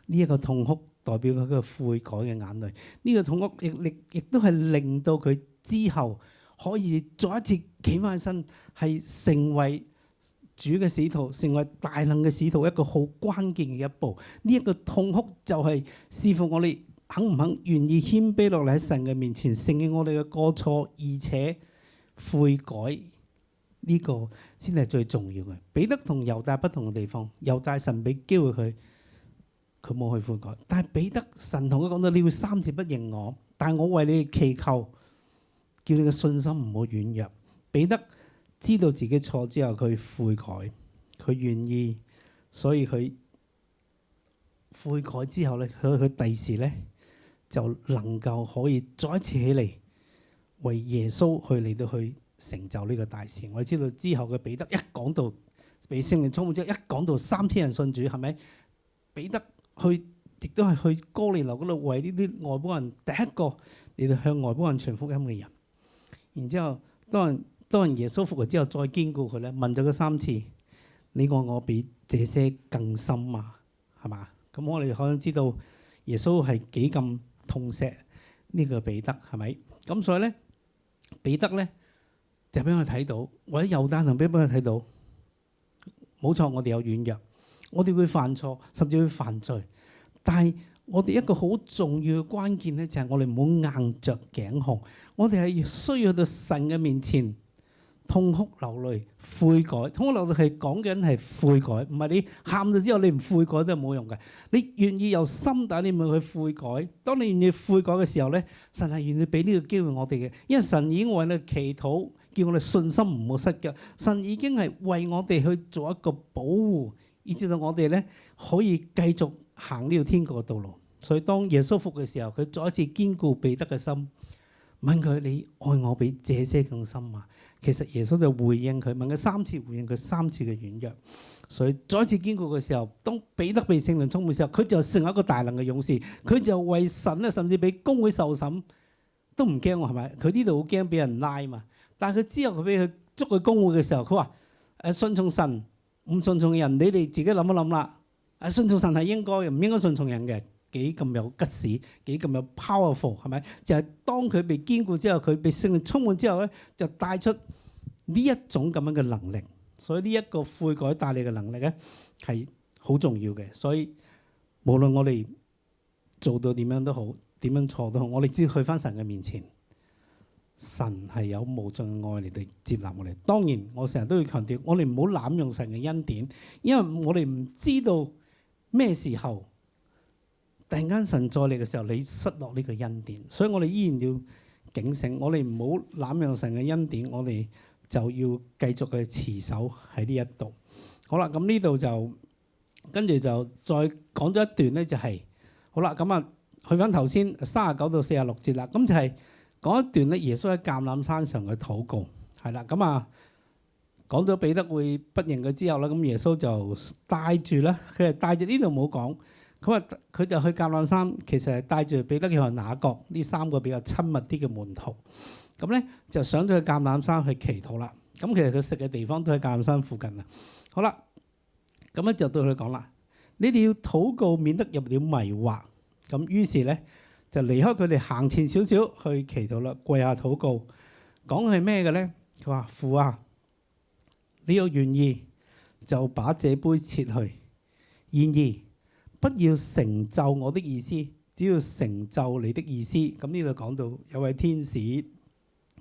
呢一個痛哭代表佢個悔改嘅眼淚。呢個痛哭亦都係令到佢之後可以再一次企翻起身，係成為主嘅使徒，成為大能嘅使徒，一個好關鍵嘅一步。呢一個痛哭就係視乎我哋肯唔肯願意謙卑落嚟喺神嘅面前，承認我哋嘅過錯，而且悔改，呢個先係最重要嘅。彼得同猶大不同嘅地方，猶大神俾機會佢冇去悔改，但係彼得神同佢講到你會3次不認我，但係我為你祈求，叫你嘅信心唔好軟弱。彼得知道自己錯之後，佢悔改，佢願意，所以佢悔改之後咧，佢第時咧就能夠可以再一次起嚟為耶穌去嚟到去成就呢個大事。我哋知道之後嘅彼得一講到被聖靈充滿之後，一講到3000人信主，係咪？彼得亦都係去哥尼流嗰度為呢啲外邦人第一個嚟到向外邦人傳福音嘅人。然之後當耶穌復活之後，再堅固佢咧，問咗佢3次：你愛我比這些更深嘛？係嘛？咁我哋可能知道耶穌係幾咁痛錫呢個彼得，係咪？咁所以咧，彼得咧就俾佢睇到，或者猶大同俾佢睇到，冇錯，我哋有軟弱，我哋會犯錯，甚至會犯罪。但係我哋一個好重要嘅關鍵咧，就係我哋唔好硬着頸項，我哋係需要去到神嘅面前痛哭流淚悔改。痛哭流淚係講緊係悔改，唔係你喊咗之後你唔悔改都係冇用嘅。你願意由心底你咪去悔改。當你願意悔改嘅時候咧，神係願意俾呢個機會我哋嘅，因為神已經為你祈禱，叫我哋信心唔好失腳。神已經係為我哋去做一個保護，以至到我哋咧可以繼續行呢條天國嘅道路。所以當耶穌復嘅時候，佢再一次堅固彼得嘅心，問佢：你愛我比這些更深嘛？其實耶穌就回應佢，問佢3次，回應佢3次嘅軟弱。所以再一次堅固嘅時候，當彼得被聖靈充滿嘅時候，佢就成為一個大能嘅勇士。佢就為神咧，甚至俾公會受審都唔驚喎，係咪？佢呢度好驚俾人拉嘛。但係佢之後佢俾佢捉去公會嘅時候，佢話：順從神，唔順從人，你哋自己諗一諗啦。順從神係應該嘅，唔應該順從人嘅。幾咁有吉士，幾咁有 powerful， 係咪？就係當佢被堅固之後，佢被聖靈充滿之後咧，就帶出呢一種咁樣嘅能力。所以呢一個悔改帶嚟嘅能力咧，係好重要嘅。所以無論我哋做到點樣都好，點樣錯都好，我哋只要去翻神嘅面前，神係有無盡嘅愛嚟到接納我哋。當然，我成日都要強調，我哋唔好濫用神嘅恩典，因為我哋唔知道咩時候突然間神再嚟嘅時候，你失落呢個恩典，所以我哋依然要警醒，我哋唔好濫用神嘅恩典，我哋就要繼續去持守喺呢一度。好啦，咁呢度就跟住就再講咗一段咧，就係好啦，咁啊去翻頭先39到46節啦，咁就係講一段咧，耶穌喺橄欖山上嘅禱告，係啦，咁啊講咗彼得會不認佢之後啦，咁耶穌就帶住啦，佢係帶住呢度冇講。佢就去橄欖山，其實係帶住彼得、約翰、雅各呢3個比較親密啲嘅門徒。咁咧就上咗去橄欖山去祈禱啦。咁其實佢食嘅地方都喺橄欖山附近啊。好啦，咁咧就對佢講啦：你哋要禱告，免得入了迷惑。咁於是咧就離開佢哋，行前少少去祈禱啦，跪下禱告。講係咩嘅咧？佢話：父啊，你若願意，就把這杯撤去。然而不要成就我的意思，只要成就你的意思。咁呢度講到有位天使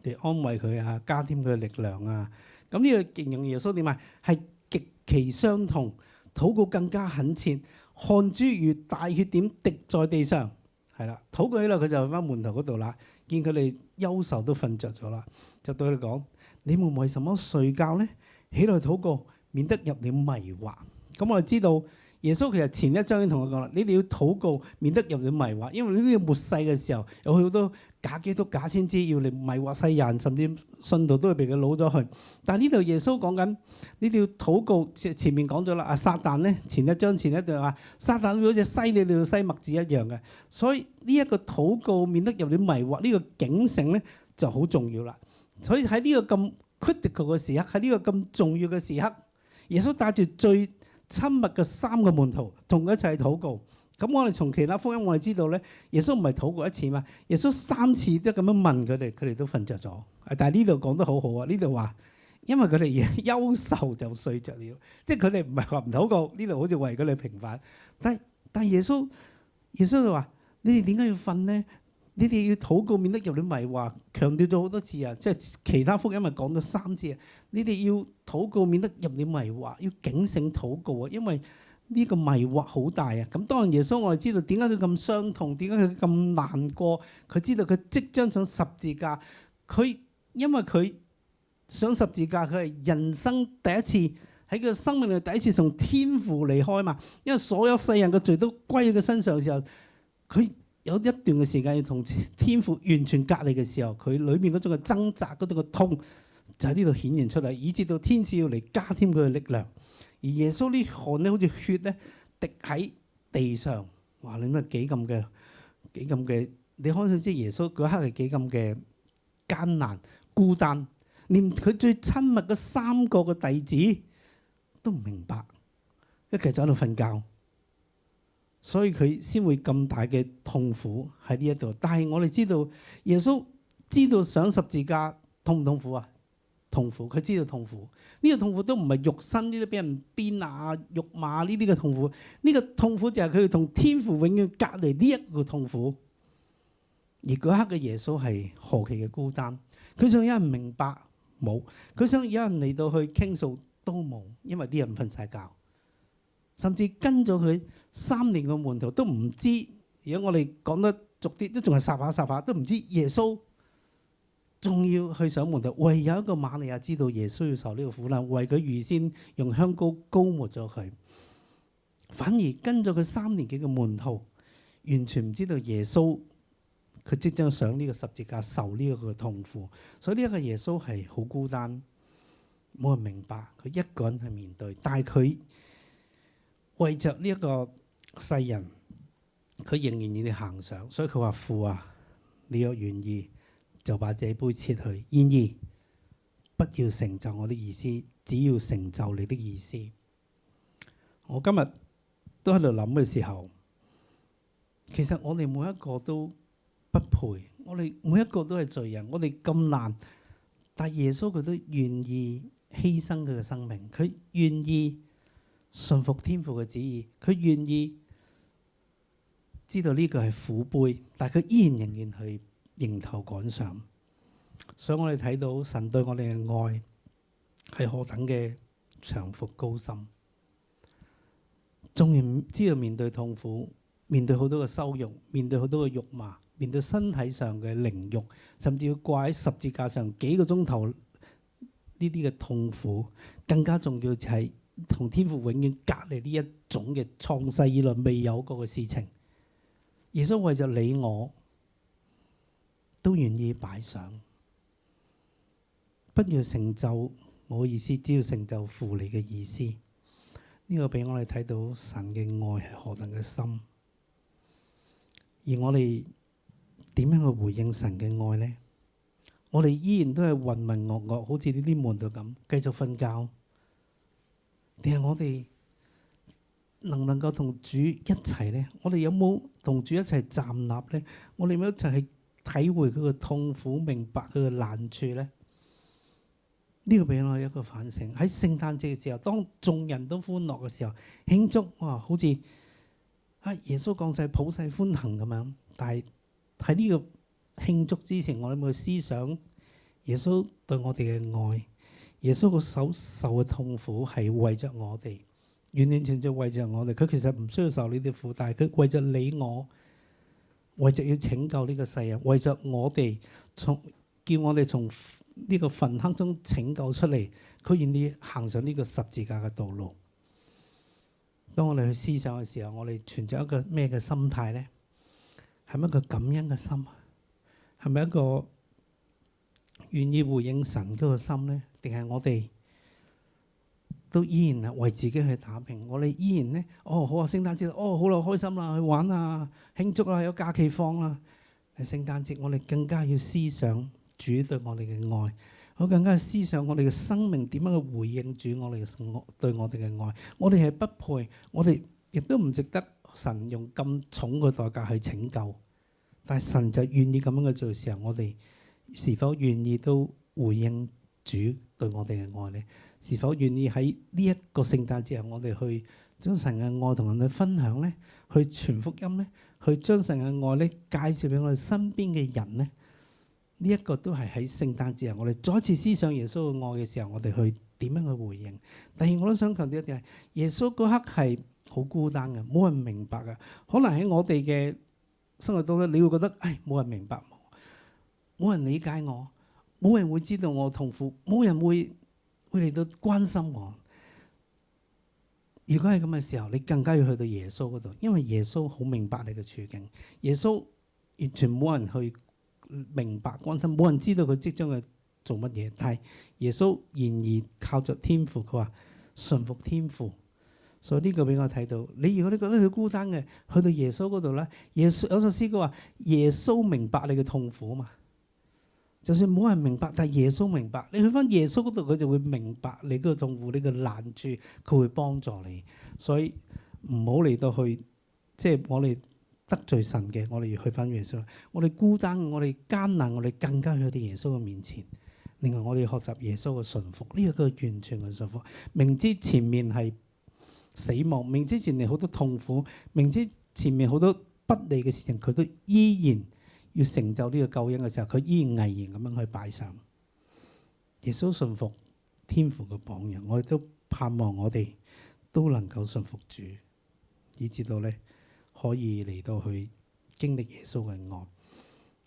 嚟安慰佢啊，加添佢嘅力量啊。咁呢個形容耶穌點啊？係極其傷痛，禱告更加懇切，汗珠如大血點滴在地上。係啦，禱告起來佢就去翻門徒嗰度啦，見佢哋憂愁都瞓着咗啦，就對佢哋講：你們為什麼睡覺呢？起來禱告，免得入了迷惑。咁我哋知道。耶穌其實前一章已經同佢講啦，你哋要禱告，免得入了迷惑，因為呢個末世嘅時候有好多假基督、假先知要嚟迷惑世人，甚至信徒都會被佢攞咗去。但係呢度耶穌講緊，你哋要禱告，前面講咗啦，撒旦咧前一章前一段話，撒旦會好似篩你哋要篩麥子一樣嘅，所以呢一個禱告免得入了迷惑，呢個警醒咧就好重要啦。所以喺呢個咁 critical 嘅時刻，喺呢個咁重要嘅時刻，耶穌帶住最親密嘅3個門徒同佢一齊禱告。咁我哋從其他福音我哋知道咧，耶穌唔係禱過一次嘛，耶穌3次都咁樣問佢哋，佢哋都瞓着咗。但係呢度講得好好啊，呢度話因為佢哋憂愁就睡着了，即係佢哋唔係話唔禱告，呢度好似為佢哋平反。但係耶穌就話：你哋點解要瞓呢？你哋要禱告，免得入了迷惑。強調咗好多次啊，即係其他福音咪講咗3次啊。你哋要禱告，免得入了迷惑，要警醒禱告啊，因為呢個迷惑好大啊。咁當然耶穌我哋知道點解佢咁傷痛，點解佢咁難過。佢知道佢即將上十字架，因為佢上十字架，佢係人生第一次喺佢生命裏第一次從天父離開嘛，因為所有世人嘅罪都歸喺佢身上嘅時候，佢有一段嘅時間要同天父完全隔離嘅時候，佢裏面嗰種嘅掙扎、嗰種嘅痛，就喺呢度顯現出嚟，以至到天使要嚟加添佢嘅力量。而耶穌呢汗咧，好似血咧滴喺地上，哇！你諗幾咁嘅，你可以知耶穌嗰刻係幾咁嘅艱難、孤單，連佢最親密嘅3個嘅弟子都唔明白，一齊就喺度瞓覺，所以佢先會咁大嘅痛苦喺呢一度。但係我哋知道耶穌知道上十字架痛唔痛苦啊？痛苦，佢知道痛苦。呢個痛苦都唔係肉身呢啲俾人鞭啊、辱罵呢啲嘅痛苦，呢個痛苦就係佢同天父永遠隔離呢一個痛苦。而嗰刻嘅耶穌係何其嘅孤單，佢想有人明白冇，佢想有人嚟到去傾訴都冇，因為啲人瞓晒覺，甚至跟咗佢3年嘅門徒都唔知。如果我哋講得俗啲，都仲係霎下都唔知耶穌仲要去上門徒。唯有一個瑪利亞知道耶穌要受呢個苦難，為佢預先用香膏膏抹咗佢，反而跟咗佢3年幾嘅門徒，完全唔知道耶穌佢即將上呢個十字架受呢個痛苦。所以呢一個耶穌係好孤單，冇人明白，佢一個人去面對。但係佢為着呢一個世人，佢仍然要行上。所以佢話：父啊，你若願意，就把這杯撤去。然而不要成就我的意思，只要成就你的意思。我今日都喺度諗嘅時候，其實我哋每一個都不配，我哋每一個都係罪人，我哋咁難，但耶穌佢都願意犧牲佢嘅生命，佢願意順服天父嘅旨意，佢願意知道呢個係苦杯，但係佢依然仍然去迎頭趕上。所以我哋睇到神對我哋嘅愛係何等嘅長闊高深。縱然知道面對痛苦，面對好多嘅羞辱，面對好多嘅辱罵，面對身體上嘅凌辱，甚至要掛喺十字架上幾個鐘頭，呢啲嘅痛苦，更加重要就係同天父永遠隔離呢一種嘅創世以來未有過嘅事情。耶穌為咗你我都願意擺上，不要成就我意思，只要成就父你嘅意思。呢個俾我哋睇到神嘅愛係何等嘅深，而我哋點樣去回應神嘅愛呢？我哋依然都係渾渾噩噩，好似呢啲門徒咁繼續瞓覺，定係我哋能唔能夠同主一齊呢？我哋有冇同主一齊站立呢？我哋有冇一齊去體會佢嘅痛苦，明白佢嘅難處呢？呢個俾我一個反省。喺聖誕節嘅時候，當眾人都歡樂嘅時候，慶祝哇，好似耶穌降世普世歡騰咁樣。但係喺呢個慶祝之前，我哋有冇思想耶穌對我哋嘅愛？耶穌個受嘅痛苦係為着我哋，完完全全為着我哋。佢其實唔需要受呢啲苦，但係佢為着你我，為着要拯救呢個世人，為着我哋叫我哋從呢個焚黑中拯救出嚟，佢願意行上呢個十字架嘅道路。當我哋去思想嘅時候，我哋存在一個咩嘅心態呢？係咪一個感恩嘅心？係咪一個願意回應神嗰個心呢？定係我哋都依然係為自己去打拼？我哋依然呢？好啊，聖誕節好啦，開心啦，去玩啊，慶祝啦，有假期放啦。聖誕節我哋更加要思想主對我哋嘅愛，我更加思想我哋嘅生命點樣去回應主對我哋嘅愛。我哋係不配，我哋亦都唔值得神用咁重嘅代價去拯救。但係神就願意咁樣去做嘅時候，我哋是否願意都回應主對我哋嘅愛呢？是否願意喺呢一個聖誕節我哋去將神嘅愛同人哋分享呢？去傳福音呢？去將神嘅愛呢介紹俾我哋身邊嘅人呢？呢一個都係喺聖誕節我哋再次思想耶穌嘅愛嘅時候，我哋去點樣去回應？第二，我都想強調一點係，耶穌嗰刻係好孤單嘅，冇人明白嘅。可能喺我哋嘅生活當中，你會覺得冇人明白我，冇人理解我，冇人會知道我痛苦，冇人會嚟到關心我。如果係咁嘅時候，你更加要去到耶穌嗰度，因為耶穌好明白你嘅處境。耶穌完全冇人去明白關心，冇人知道佢即將去做乜嘢。但係耶穌然而靠着天父，佢話順服天父。所以呢個俾我睇到，如果你覺得佢孤單嘅，去到耶穌嗰度咧，耶穌有首詩歌話耶穌明白你嘅痛苦啊嘛。就算冇人明白，但係耶穌明白。你去翻耶穌嗰度，佢就會明白你嗰個痛苦、你嘅難處，佢會幫助你。所以唔好嚟到去，即係我哋得罪神嘅，我哋要去翻耶穌。我哋孤單，我哋艱難，我哋更加去到耶穌嘅面前。另外，我哋要學習耶穌嘅順服，呢個完全嘅順服。明知前面係死亡，明知前面好多痛苦，明知前面好多不利嘅事情，佢都依然要成就呢個救恩嘅時候，佢依然毅然咁樣去擺上。耶穌順服天父嘅榜樣，我哋都盼望我哋都能夠順服主，以至到咧可以嚟到去經歷耶穌嘅愛。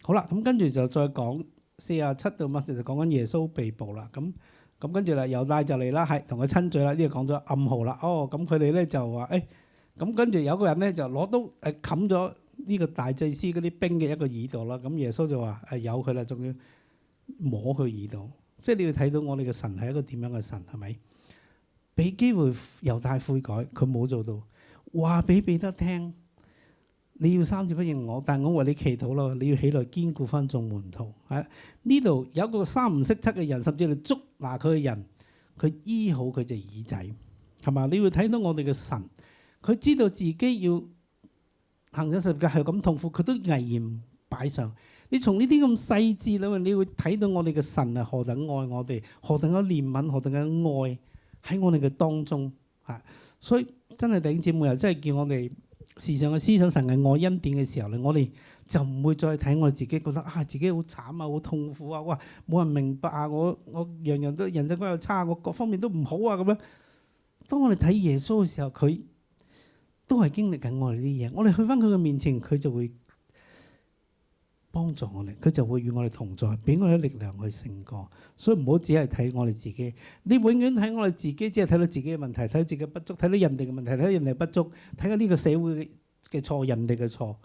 好啦，咁跟住就再講47到乜就講緊耶穌被捕啦。咁跟住啦，猶大就嚟啦，係同佢親嘴啦。呢個講咗暗號啦。咁佢哋咧就話咁跟住有個人咧就攞刀冚咗呢個大祭司嗰啲兵嘅一個耳朵啦。咁耶穌就話由佢啦，仲要摸佢耳朵。即係你要睇到我哋嘅神係一個點樣嘅神，係咪？俾機會猶大悔改，佢冇做到。話俾彼得聽，你要3次不認我，但我為你祈禱咯。你要起來堅固翻眾門徒。呢度有個3唔識7嘅人，甚至係捉拿佢嘅人，佢醫好佢隻耳仔，係嘛？你會睇到我哋嘅神，佢知道自己要行咗十字架係咁痛苦，佢都毅然擺上。你從呢啲咁細緻裏面，你會睇到我哋嘅神係何等愛我哋，何等嘅憐憫，何等嘅愛喺我哋嘅當中。所以真係弟兄姊妹又真係叫我哋時常去思想神嘅愛恩典嘅時候咧，我哋就唔會再睇我哋自己，覺得自己好慘啊，好痛苦啊，哇冇人明白啊，我樣樣都人際關係差，我各方面都唔好啊咁樣。當我哋睇耶穌嘅時候，佢都係經歷緊我哋啲嘢，我哋去翻佢嘅面前，佢就會幫助我哋，佢就會與我哋同在，俾我哋力量去勝過。所以唔好只係睇我哋自己，你永遠睇我哋自己，只係睇到自己嘅問題，睇到自己嘅不足，睇到人哋嘅問題，睇到人哋不足，睇到呢個社會嘅錯，人哋嘅錯。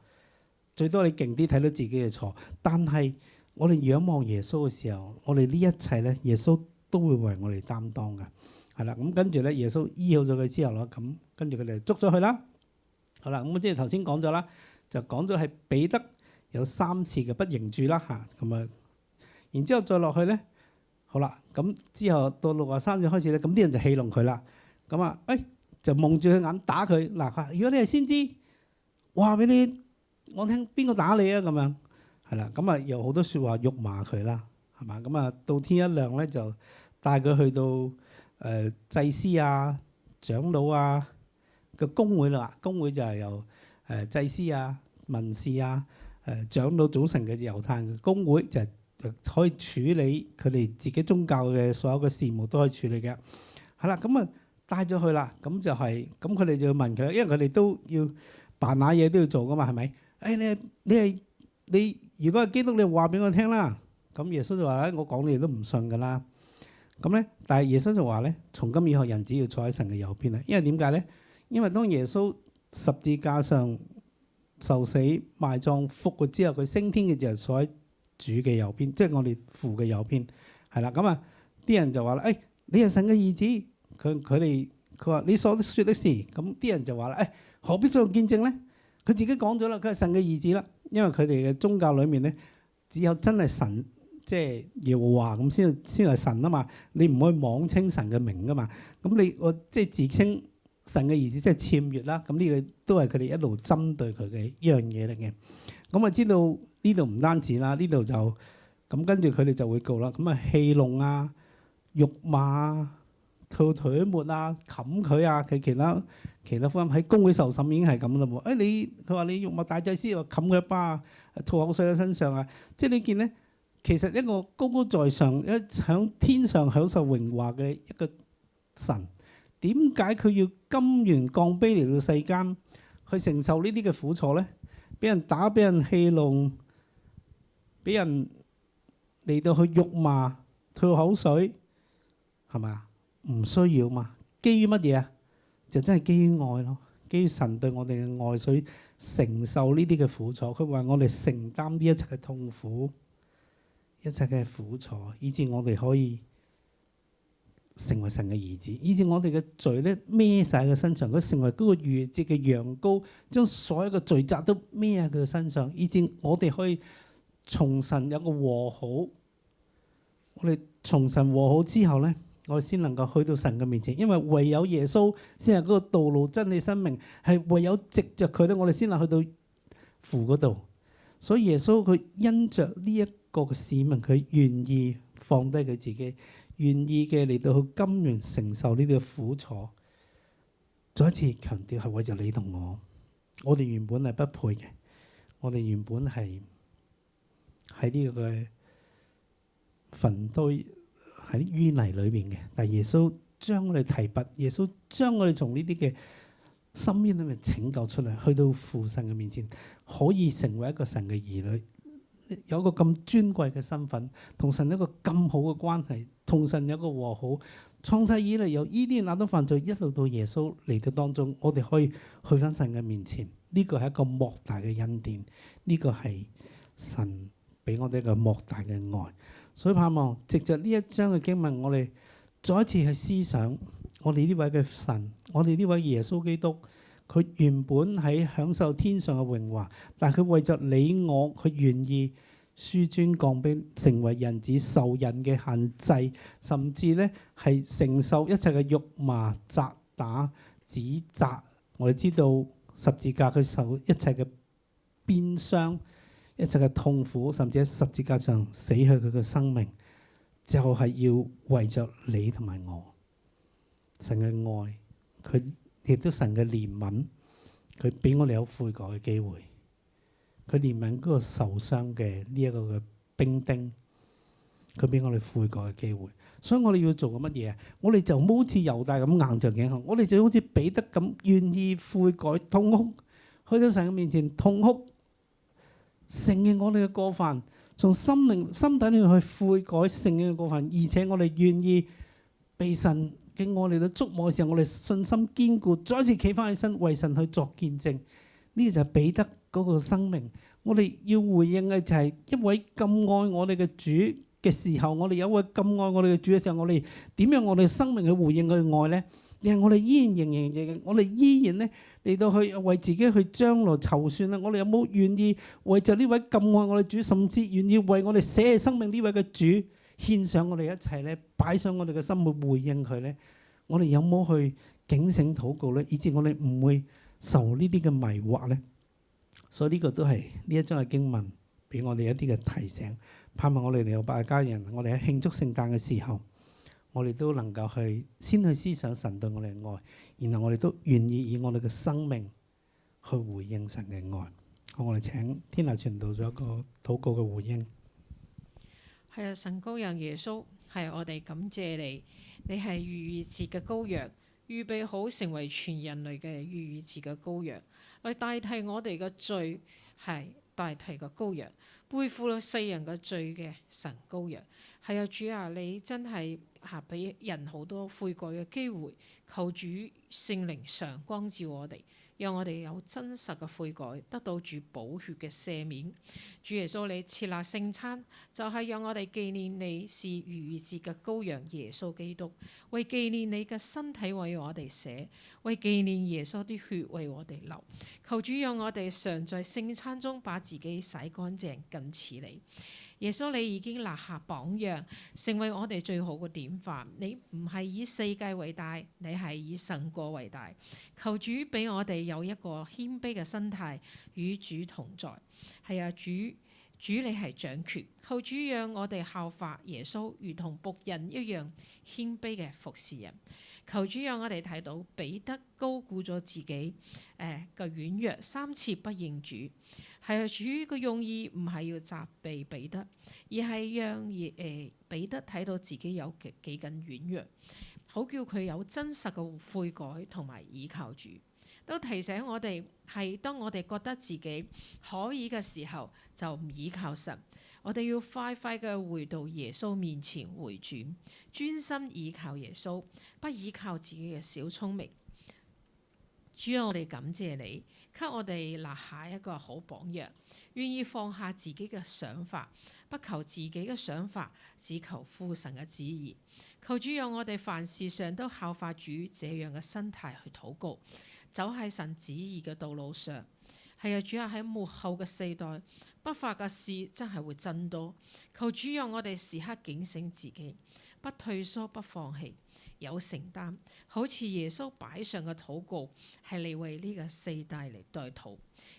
最多你勁啲睇到自己嘅錯，但係我哋仰望耶穌嘅時候，我哋呢一切咧，耶穌都會為我哋擔當嘅，係啦。咁跟住咧，耶穌醫好咗佢之後咯，咁跟住佢哋捉咗佢啦。好啦，咁即係頭先講咗啦，就講咗係彼得有3次嘅不認主啦嚇，咁啊，然之後再落去咧，好啦，咁之後到63節開始咧，咁啲人就戲弄佢啦，咁啊，就蒙住佢眼打佢嗱，如果你係先知，話俾你我聽邊個打你啊咁樣，係啦，咁啊有好多説話辱罵佢啦，係嘛，咁啊到天一亮咧就帶佢去到祭司啊、長老啊嘅公會啦，公會就係由祭司啊、文士啊、長老組成嘅猶太嘅公會，就可以處理佢哋自己宗教嘅所有嘅事務都可以處理嘅，係啦，咁啊帶咗去啦，咁就係咁佢哋就要問佢，因為佢哋都要扮下嘢都要做噶嘛，係咪？你如果係基督，你話俾我聽啦。咁耶穌就話咧，我講你哋都唔信噶啦。咁咧，但係耶穌就話咧，從今以後人只要坐喺神嘅右邊啦。因為點解咧？因為當耶穌十字架上受死、埋葬、復活之後，佢升天嘅就係坐喺主嘅右邊，即係我哋父嘅右邊，係啦。咁啊，啲人就話啦，你係神嘅兒子。佢話你所說的是。咁啲人就話啦，何必再用見證咧？佢自己講咗啦，佢係神嘅兒子啦。因為佢哋嘅宗教裏面咧，只有真係神，即係耶和華咁先係神啊嘛。你唔可以妄稱神嘅名噶嘛。咁我即係自稱神嘅兒子，即係僭越啦。咁呢個都係佢哋一路針對佢嘅一樣嘢嚟嘅。咁啊，知道呢度唔單止啦，呢度就咁跟住佢哋就會告啦。咁啊，戲弄啊、辱罵啊、吐唾沫啊、冚佢啊，佢其他福音喺公會受審已經係咁啦喎。佢話你辱罵大祭司，話冚佢一巴，吐口水喺身上啊。即係你見咧，其實一個高高在上、喺天上享受榮華嘅一個神，點解佢要甘願降卑嚟到世間去承受呢啲嘅苦楚咧？俾人打，俾人戲弄，俾人嚟到去辱罵、吐口水，係咪啊？唔需要嘛？基於乜嘢啊？就真係基於愛咯，基於神對我哋嘅愛，所以承受呢啲嘅苦楚。佢話我哋承擔呢一切嘅痛苦，一切嘅苦楚，以致我哋可以成為神嘅兒子，以致我哋嘅罪咧孭晒喺佢身上，佢成為嗰個逾越節嘅羊羔，將所有嘅罪責都孭喺佢嘅身上，以致我哋可以從神有個和好。我哋從神和好之後咧，我哋先能夠去到神嘅面前，因為唯有耶穌先係嗰個道路、真理、生命，係唯有藉着佢咧，我哋先能去到父嗰度。所以耶穌佢因着呢一個嘅使命，佢願意放低佢自己，願意嘅嚟到去甘願承受呢啲嘅苦楚。再一次強調係為咗你同我，我哋原本係不配嘅，我哋原本係喺呢個嘅墳堆喺淤泥裏邊嘅，但係耶穌將我哋提拔，耶穌將我哋從呢啲嘅深淵裏面拯救出嚟，去到父神嘅面前，可以成為一個神嘅兒女，有一個咁尊貴嘅身份，同神一個咁好嘅關係，同神有一個和好。創世以嚟由伊甸亞當犯罪一路到耶穌嚟到當中，我哋可以去返神嘅面前，呢個係一個莫大嘅恩典，呢個係神俾我哋一個莫大嘅愛。所以盼望藉着呢一章嘅經文，我哋再一次去思想我哋呢位嘅神，我哋呢位耶穌基督，佢原本喺享受天上嘅榮華，但係佢為着你我，佢願意紆尊降卑，成為人子，受人嘅限制，甚至咧係承受一切嘅辱罵、責打、指責。我哋知道十字架佢受一切嘅鞭傷，一切嘅痛苦，甚至喺十字架上死去佢嘅生命，就係要為着你同埋我。神嘅愛，佢亦都神嘅憐憫，佢俾我哋有悔改嘅機會。佢憐憫嗰個受傷嘅呢一個嘅兵丁，佢俾我哋悔改嘅機會。所以我哋要做嘅乜嘢啊？我哋就唔好似猶大咁硬著頸項，我哋就好似彼得咁願意悔改痛哭，去到神嘅面前痛哭，承認我哋嘅過犯，從心底裏面去悔改，承認過犯，而且我哋願意被神嘅愛嚟到觸摸嘅時候，我哋信心堅固，再一次企翻起身為神去作見證。呢個就係彼得嗰個生命。我哋要回應嘅就係一位咁愛我哋嘅主嘅時候，我哋有一位咁愛我哋嘅主嘅時候，我哋點樣我哋生命去回應佢嘅愛咧？定係我哋依然仍我哋依然咧嚟到去為自己去將來籌算咧？我哋有冇願意為就呢位咁愛我哋主，甚至願意為我哋捨棄生命呢位嘅主獻上我哋一切咧，擺上我哋嘅心去回應佢咧？我哋有冇去警醒禱告咧，以致我哋唔會受呢啲嘅迷惑咧？所以呢個都係呢一章嘅經文俾我哋一啲嘅提醒，盼望我哋嚟到百家人，我哋喺慶祝聖誕嘅時候，我哋都能夠去先去思想神對我哋嘅愛，然後我哋都願意以我哋嘅生命去回應神嘅愛。好，我哋請天下傳道做一個禱告嘅回應。係啊，神羔羊耶穌，係我哋感謝你，你係逾越節嘅羔羊，預備好成為全人類嘅逾越節嘅羔羊，嚟代替我哋嘅罪，係代替嘅羔羊，背負咗世人嘅罪嘅神羔羊。係啊，主啊，你真係俾人好多悔改嘅機會，求主聖靈常光照我哋，讓我哋有真實嘅悔改，得到主寶血嘅赦免。主耶穌，你設立聖餐，就係讓我哋紀念你是逾越節嘅羔羊耶穌基督，為紀念你嘅身體為我哋捨，為紀念耶穌啲血為我哋流。求主讓我哋常在聖餐中把自己洗乾淨，近似你。耶穌，你已經立下榜樣，成為我哋最好嘅典範。你唔係以世界為大，你係以神國為大。求主俾我哋有一個謙卑嘅心態，與主同在。係啊，主你係掌權。求主讓我哋效法耶穌，如同僕人一樣謙卑嘅服侍人。求主讓我哋睇到彼得高估咗自己嘅軟弱，3次不認主。係啊，主嘅用意唔係要責備彼得，而係讓彼得睇到自己有幾咁軟弱，好叫佢有真實嘅悔改同埋倚靠主。都提醒我哋係當我哋覺得自己可以嘅時候，就唔倚靠神。我哋要快快嘅回到耶穌面前回轉，專心倚靠耶穌，不倚靠自己嘅小聰明。主啊，我哋感謝你，給我哋立下一個好榜樣，願意放下自己嘅想法，不求自己嘅想法，只求父神嘅旨意。求主讓我哋凡事上都效法主這樣嘅心態去禱告，走喺神旨意嘅道路上。係啊，主啊，喺末後嘅世代，不法嘅事真係會增多。求主讓我哋時刻警醒自己，不退縮，不放棄，有承擔，好似耶穌擺上嘅禱告，係嚟為呢個世代嚟代禱。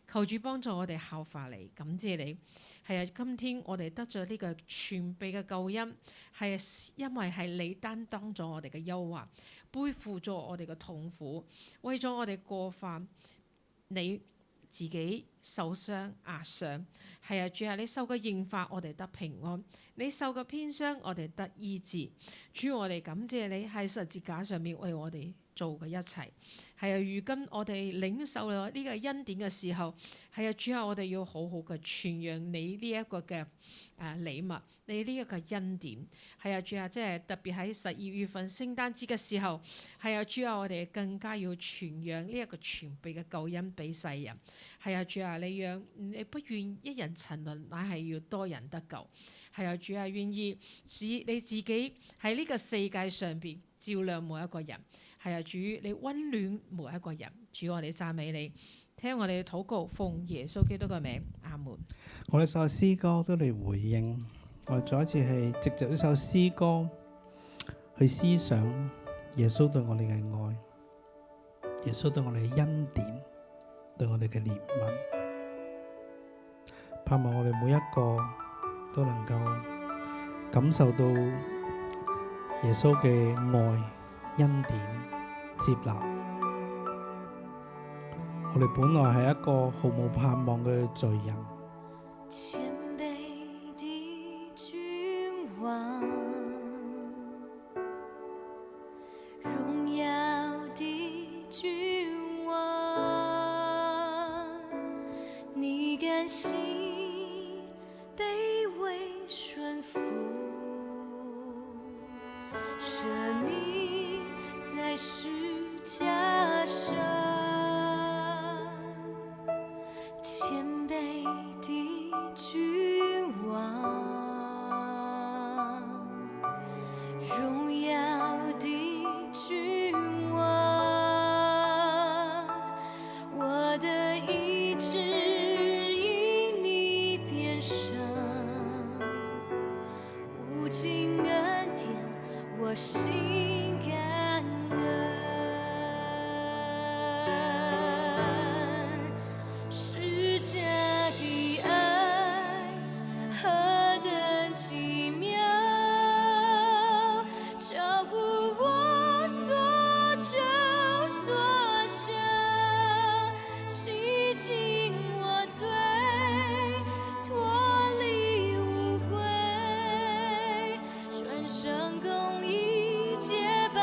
求主幫助我哋效法你，感謝你。係啊，今天我哋得咗呢個全備嘅救恩，係因為係你擔當咗我哋嘅憂患，背負咗我哋嘅痛苦，為咗我哋過犯，你自己受傷壓傷。係啊，主啊，你受嘅刑罰我哋得平安，你受嘅鞭傷我哋得醫治。主，我哋感謝你喺十字架上面為我哋做嘅一切。係啊，如今我哋領受咗呢個恩典嘅時候，係啊，主啊，我哋要好好嘅傳揚你呢一個嘅禮物，你呢一個恩典。係啊，主啊，即係特別喺12月份聖誕節嘅時候，係啊，主啊，我哋更加要傳揚呢一個全備嘅救恩俾世人。係啊，主啊，你不願一人沉淪，乃係要多人得救。係啊，主啊，願意使你自己喺呢個世界上邊照亮每一個人。係啊，主，你溫暖每一個人。主，我哋讚美你，聽我哋嘅禱告，奉耶穌基督嘅名，阿門。我哋所有詩歌都嚟回應，我哋再一次係藉着呢首詩歌去思想耶穌對我哋嘅愛，耶穌對我哋嘅恩典，對我哋嘅憐憫，盼望我哋每一個都能夠感受到耶穌嘅愛、恩典、接納。我哋本來係一個毫無盼望嘅罪人，谦卑的君王，榮耀的君王，你甘心卑微順服，捨命在十架上，谦卑的君王，榮耀的君王，我的意志因你變生，無盡恩典我心感恩。十架的愛何等奇妙，超乎我所求所想，洗淨我罪，脫離污穢，全身公義潔白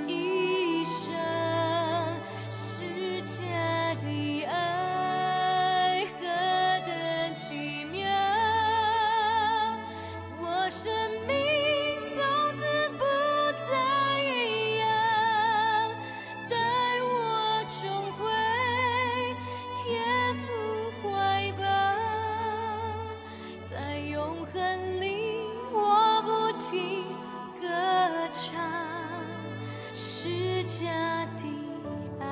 一生，十架的愛何等奇妙，我生命從此不再一樣，帶我重回天父懷抱，在永恆裡我不停歌唱，十架的愛。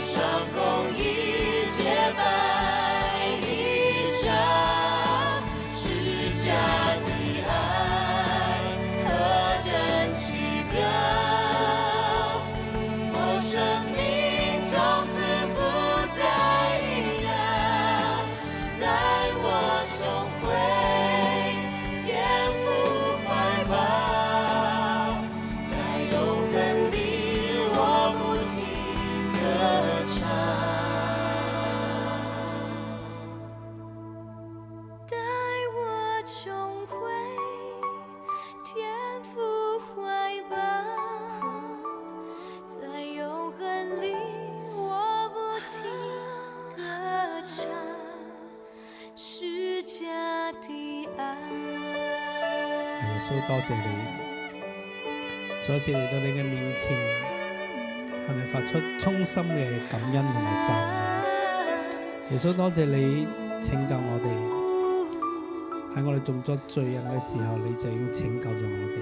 上公义洁白衣裳，十架的爱何等奇妙，我生命从此不再一样，带我重回天父怀抱，在永恒里我不停歌唱。带我重回天父怀抱，在永恒里我不停歌唱，是家的爱。耶穌多謝你，再一次嚟到你嘅面前，向你發出衷心嘅感恩同埋讚美。耶穌多謝你拯救我哋，喺我哋仲作罪人嘅時候，你就已經拯救咗我哋。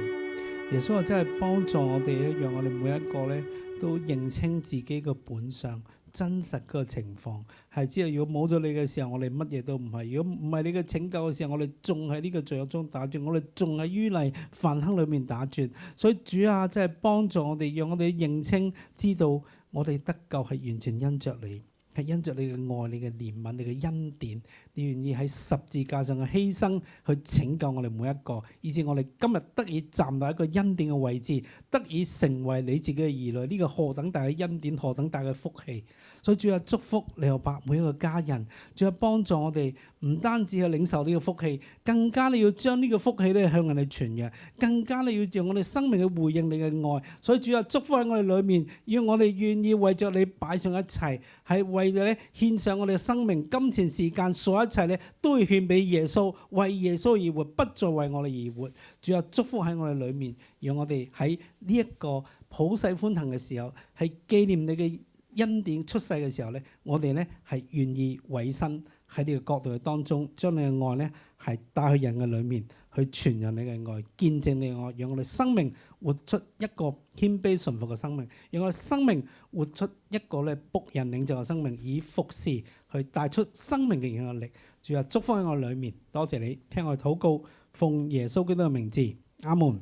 耶穌啊，真係幫助我哋咧，讓我哋每一個咧都認清自己嘅本相。真實嗰個情況係知道，如果冇咗你嘅時候，我哋乜嘢都唔係；如果唔係你嘅拯救嘅時候，我哋仲喺呢個罪惡中打轉，我哋仲喺淤泥飯坑裏面打轉。所以主啊，真係幫助我哋，讓我哋認清，知道我哋得救係完全因着你，係因着你嘅愛、你嘅憐憫、你嘅恩典，你願意喺十字架上嘅犧牲去拯救我哋每一個，以致我哋今日得以站在一個恩典嘅位置，得以成為你自己嘅兒女。呢個何等大嘅恩典，何等大嘅福氣！所以主啊，祝福你和白每一個家人，主啊，幫助我哋唔單止去領受呢個福氣，更加你要將呢個福氣咧向人哋傳揚，更加你要讓我哋生命去回應你嘅愛。所以主啊，祝福喺我哋裏面，要我哋願意為着你擺上一切，係為咗咧獻上我哋嘅生命、金錢、時間，所有一切咧都要獻俾耶穌，為耶穌而活，不再為我哋而活。主啊，祝福喺我哋裏面，讓我哋喺呢一個普世歡騰嘅時候，係紀念你嘅恩典出世嘅時候咧，我哋咧係願意委身喺呢個國度嘅當中，將你嘅愛咧係帶去人嘅裏面，去傳揚你嘅愛，見證你嘅愛，讓我哋生命活出一個謙卑順服嘅生命，讓我哋生命活出一個咧僕人領袖嘅生命，以服侍去帶出生命嘅影響力。主啊，祝福喺我裏面，多謝你聽我哋禱告，奉耶穌基督嘅名字，阿門。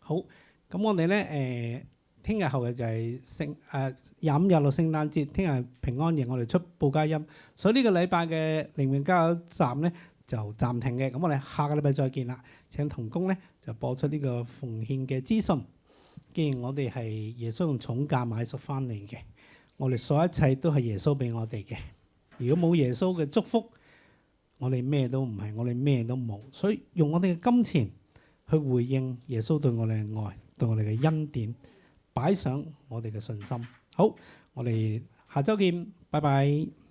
好，咁我哋咧聽日後日就係25日落聖誕節，聽日平安夜我哋出報佳音，所以呢個禮拜嘅靈命加油站咧就暫停嘅。咁我哋下個禮拜再見啦。請同工咧就播出呢個奉獻嘅資訊。既然我哋係耶穌用重價買贖翻嚟嘅，我哋所有一切都係耶穌俾我哋嘅。如果冇耶穌嘅祝福，我哋咩都唔係，我哋咩都冇。所以用我哋嘅金錢去回應耶穌對我哋嘅愛，對我哋嘅恩典，擺上我哋嘅信心。好，我哋下週見，拜拜。